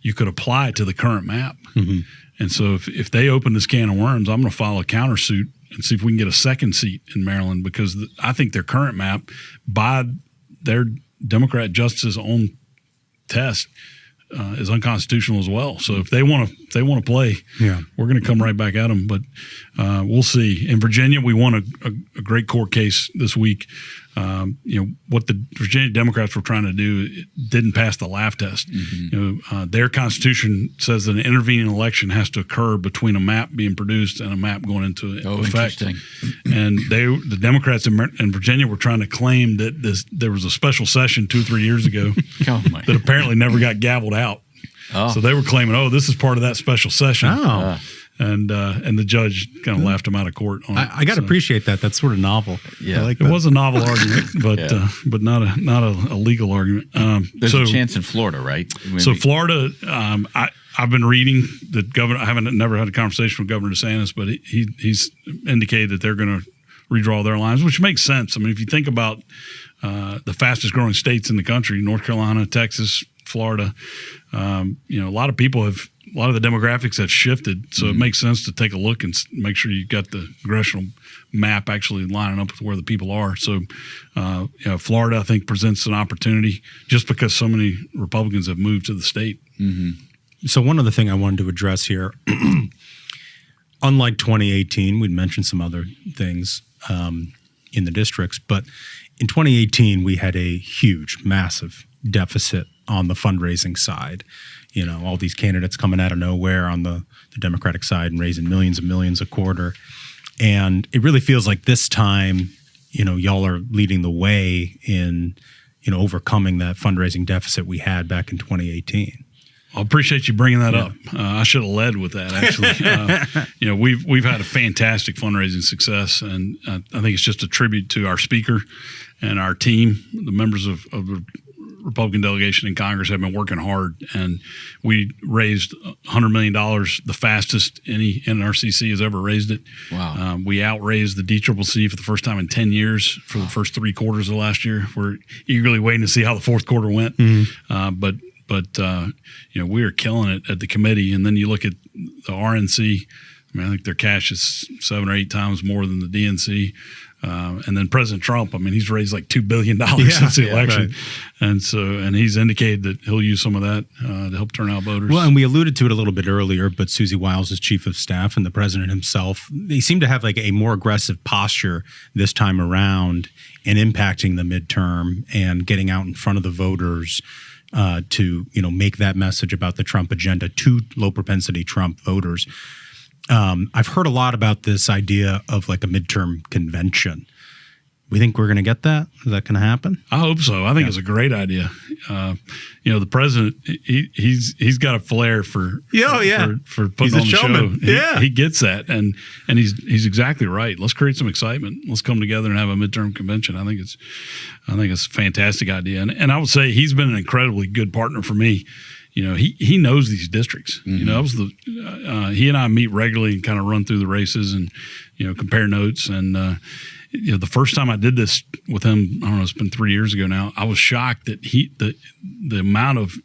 you could apply it to the current map. And so if they open this can of worms, I'm going to file a countersuit and see if we can get a second seat in Maryland, because I think their current map, by their Democrat justice's own test, is unconstitutional as well. So if they want to play, we're going to come right back at them. But we'll see. In Virginia, we won a great court case this week. What the Virginia Democrats were trying to do, it didn't pass the laugh test. Their constitution says that an intervening election has to occur between a map being produced and a map going into effect. And the Democrats in Virginia were trying to claim that there was a special session 2 or 3 years ago that apparently never got gavelled out. So they were claiming, this is part of that special session. and the judge kind of laughed him out of court. On I got to appreciate that. That's sort of novel. Yeah, it was a novel argument, but not a legal argument. There's a chance in Florida, right? So Florida, I've been reading that governor. I never had a conversation with Governor DeSantis, but he's indicated that they're going to redraw their lines, which makes sense. I mean, if you think about the fastest growing states in the country, North Carolina, Texas, Florida, a lot of the demographics have shifted. So it makes sense to take a look and make sure you got the congressional map actually lining up with where the people are. So, Florida, I think, presents an opportunity just because so many Republicans have moved to the state. Mm-hmm. So one other thing I wanted to address here, unlike 2018, we'd mentioned some other things in the districts, but in 2018, we had a huge, massive deficit on the fundraising side. All these candidates coming out of nowhere on the Democratic side and raising millions and millions a quarter. And it really feels like this time, y'all are leading the way in, overcoming that fundraising deficit we had back in 2018. I appreciate you bringing that up. I should have led with that, actually. We've had a fantastic fundraising success, and I think it's just a tribute to our speaker and our team. The members of the Republican delegation in Congress have been working hard, and we raised $100 million, the fastest any NRCC has ever raised it. Wow. We outraised the DCCC for the first time in 10 years for the first 3 quarters of last year. We're eagerly waiting to see how the fourth quarter went. But we are killing it at the committee. And then you look at the RNC. I think their cash is 7 or 8 times more than the DNC. And then President Trump, he's raised like $2 billion since the election. Right. And he's indicated that he'll use some of that to help turn out voters. Well, and we alluded to it a little bit earlier, but Susie Wiles is chief of staff and the president himself, they seem to have like a more aggressive posture this time around in impacting the midterm and getting out in front of the voters to make that message about the Trump agenda to low propensity Trump voters. I've heard a lot about this idea of like a midterm convention. We think we're going to get that? Is that going to happen? I hope so. I think it's a great idea. The president, he's got a flair for for putting on the show. He gets that, and he's exactly right. Let's create some excitement. Let's come together and have a midterm convention. I think it's a fantastic idea, and I would say he's been an incredibly good partner for me. He knows these districts. Mm-hmm. He and I meet regularly and kind of run through the races and compare notes. And the first time I did this with him, I don't know, it's been 3 years ago now. I was shocked that the amount of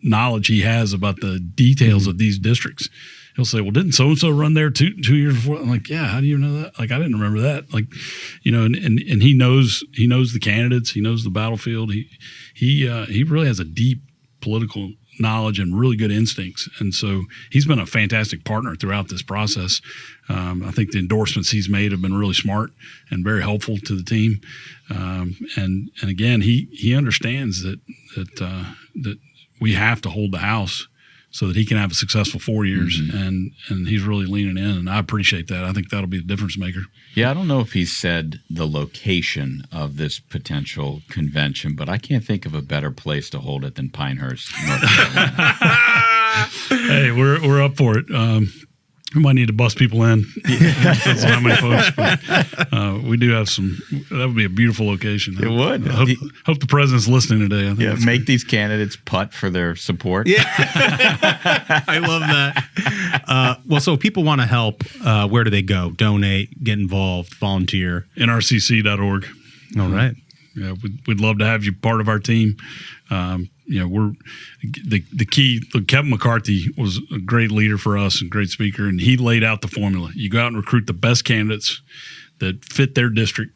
knowledge he has about the details of these districts. He'll say, "Well, didn't so and so run there 2 years before?" I'm like, "Yeah, how do you know that? Like, I didn't remember that." Like, and he knows the candidates. He knows the battlefield. He really has a deep political knowledge and really good instincts. And so he's been a fantastic partner throughout this process. I think the endorsements he's made have been really smart and very helpful to the team. And again, he understands that we have to hold the House so that he can have a successful 4 years. Mm-hmm. And he's really leaning in, and I appreciate that. I think that'll be the difference maker. Yeah, I don't know if he said the location of this potential convention, but I can't think of a better place to hold it than Pinehurst, North Carolina. Hey, we're up for it. We might need to bust people in. Depends on how many folks. But, we do have some. That would be a beautiful location. It would. Hope the president's listening today. I think make these candidates putt for their support. Yeah, I love that. Well, so if people want to help, where do they go? Donate, get involved, volunteer. NRCC.org. All right. Yeah, we'd love to have you part of our team. We're the key. Look, Kevin McCarthy was a great leader for us and great speaker, and he laid out the formula. You go out and recruit the best candidates that fit their district,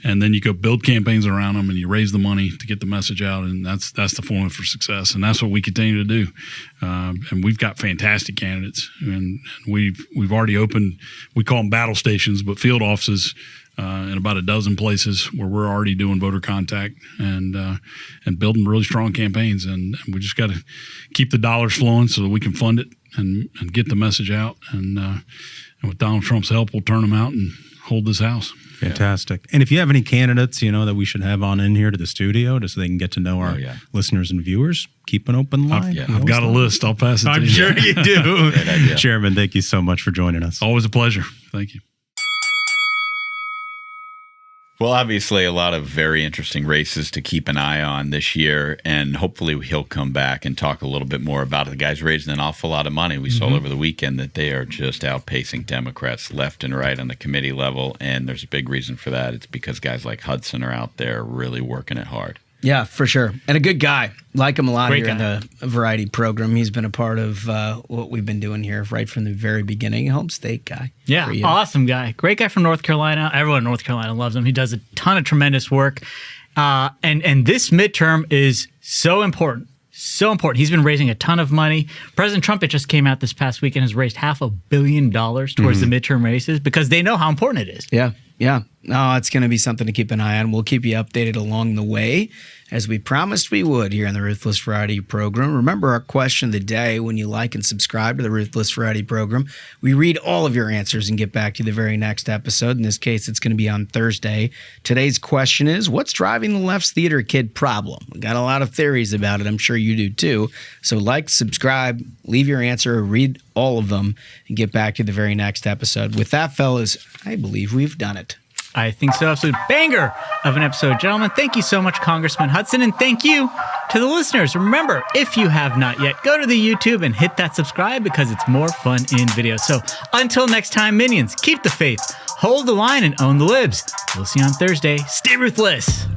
and then you go build campaigns around them, and you raise the money to get the message out, and that's the formula for success, and that's what we continue to do. And we've got fantastic candidates, and we've already opened. We call them battle stations, but field offices. In about a dozen places where we're already doing voter contact and building really strong campaigns, and we just got to keep the dollars flowing so that we can fund it and get the message out. And with Donald Trump's help, we'll turn them out and hold this house. Fantastic. And if you have any candidates, that we should have on in here to the studio just so they can get to know our listeners and viewers, keep an open line. I've got a list. I'll pass it to you. I'm sure you do. Chairman, thank you so much for joining us. Always a pleasure. Thank you. Well, obviously, a lot of very interesting races to keep an eye on this year, and hopefully he'll come back and talk a little bit more about it. The guy's raising an awful lot of money. We saw over the weekend that they are just outpacing Democrats left and right on the committee level, and there's a big reason for that. It's because guys like Hudson are out there really working it hard. Yeah, for sure. And a good guy. Like him a lot Great here in the Variety Program. He's been a part of what we've been doing here right from the very beginning. Home state guy. Yeah, awesome guy. Great guy from North Carolina. Everyone in North Carolina loves him. He does a ton of tremendous work. And this midterm is so important. So important. He's been raising a ton of money. President Trump, it just came out this past weekend, has raised $500 million towards the midterm races because they know how important it is. Yeah. No, it's going to be something to keep an eye on. We'll keep you updated along the way, as we promised we would here on the Ruthless Variety Program. Remember our question of the day: when you like and subscribe to the Ruthless Variety Program, we read all of your answers and get back to you the very next episode. In this case, it's going to be on Thursday. Today's question is, what's driving the left's theater kid problem? We got a lot of theories about it. I'm sure you do too. So like, subscribe, leave your answer, read all of them, and get back to the very next episode. With that, fellas, I believe we've done it. I think so. Absolute banger of an episode, gentlemen. Thank you so much, Congressman Hudson, and thank you to the listeners. Remember, if you have not yet, go to the YouTube and hit that subscribe because it's more fun in video. So until next time, minions, keep the faith, hold the line, and own the libs. We'll see you on Thursday. Stay ruthless.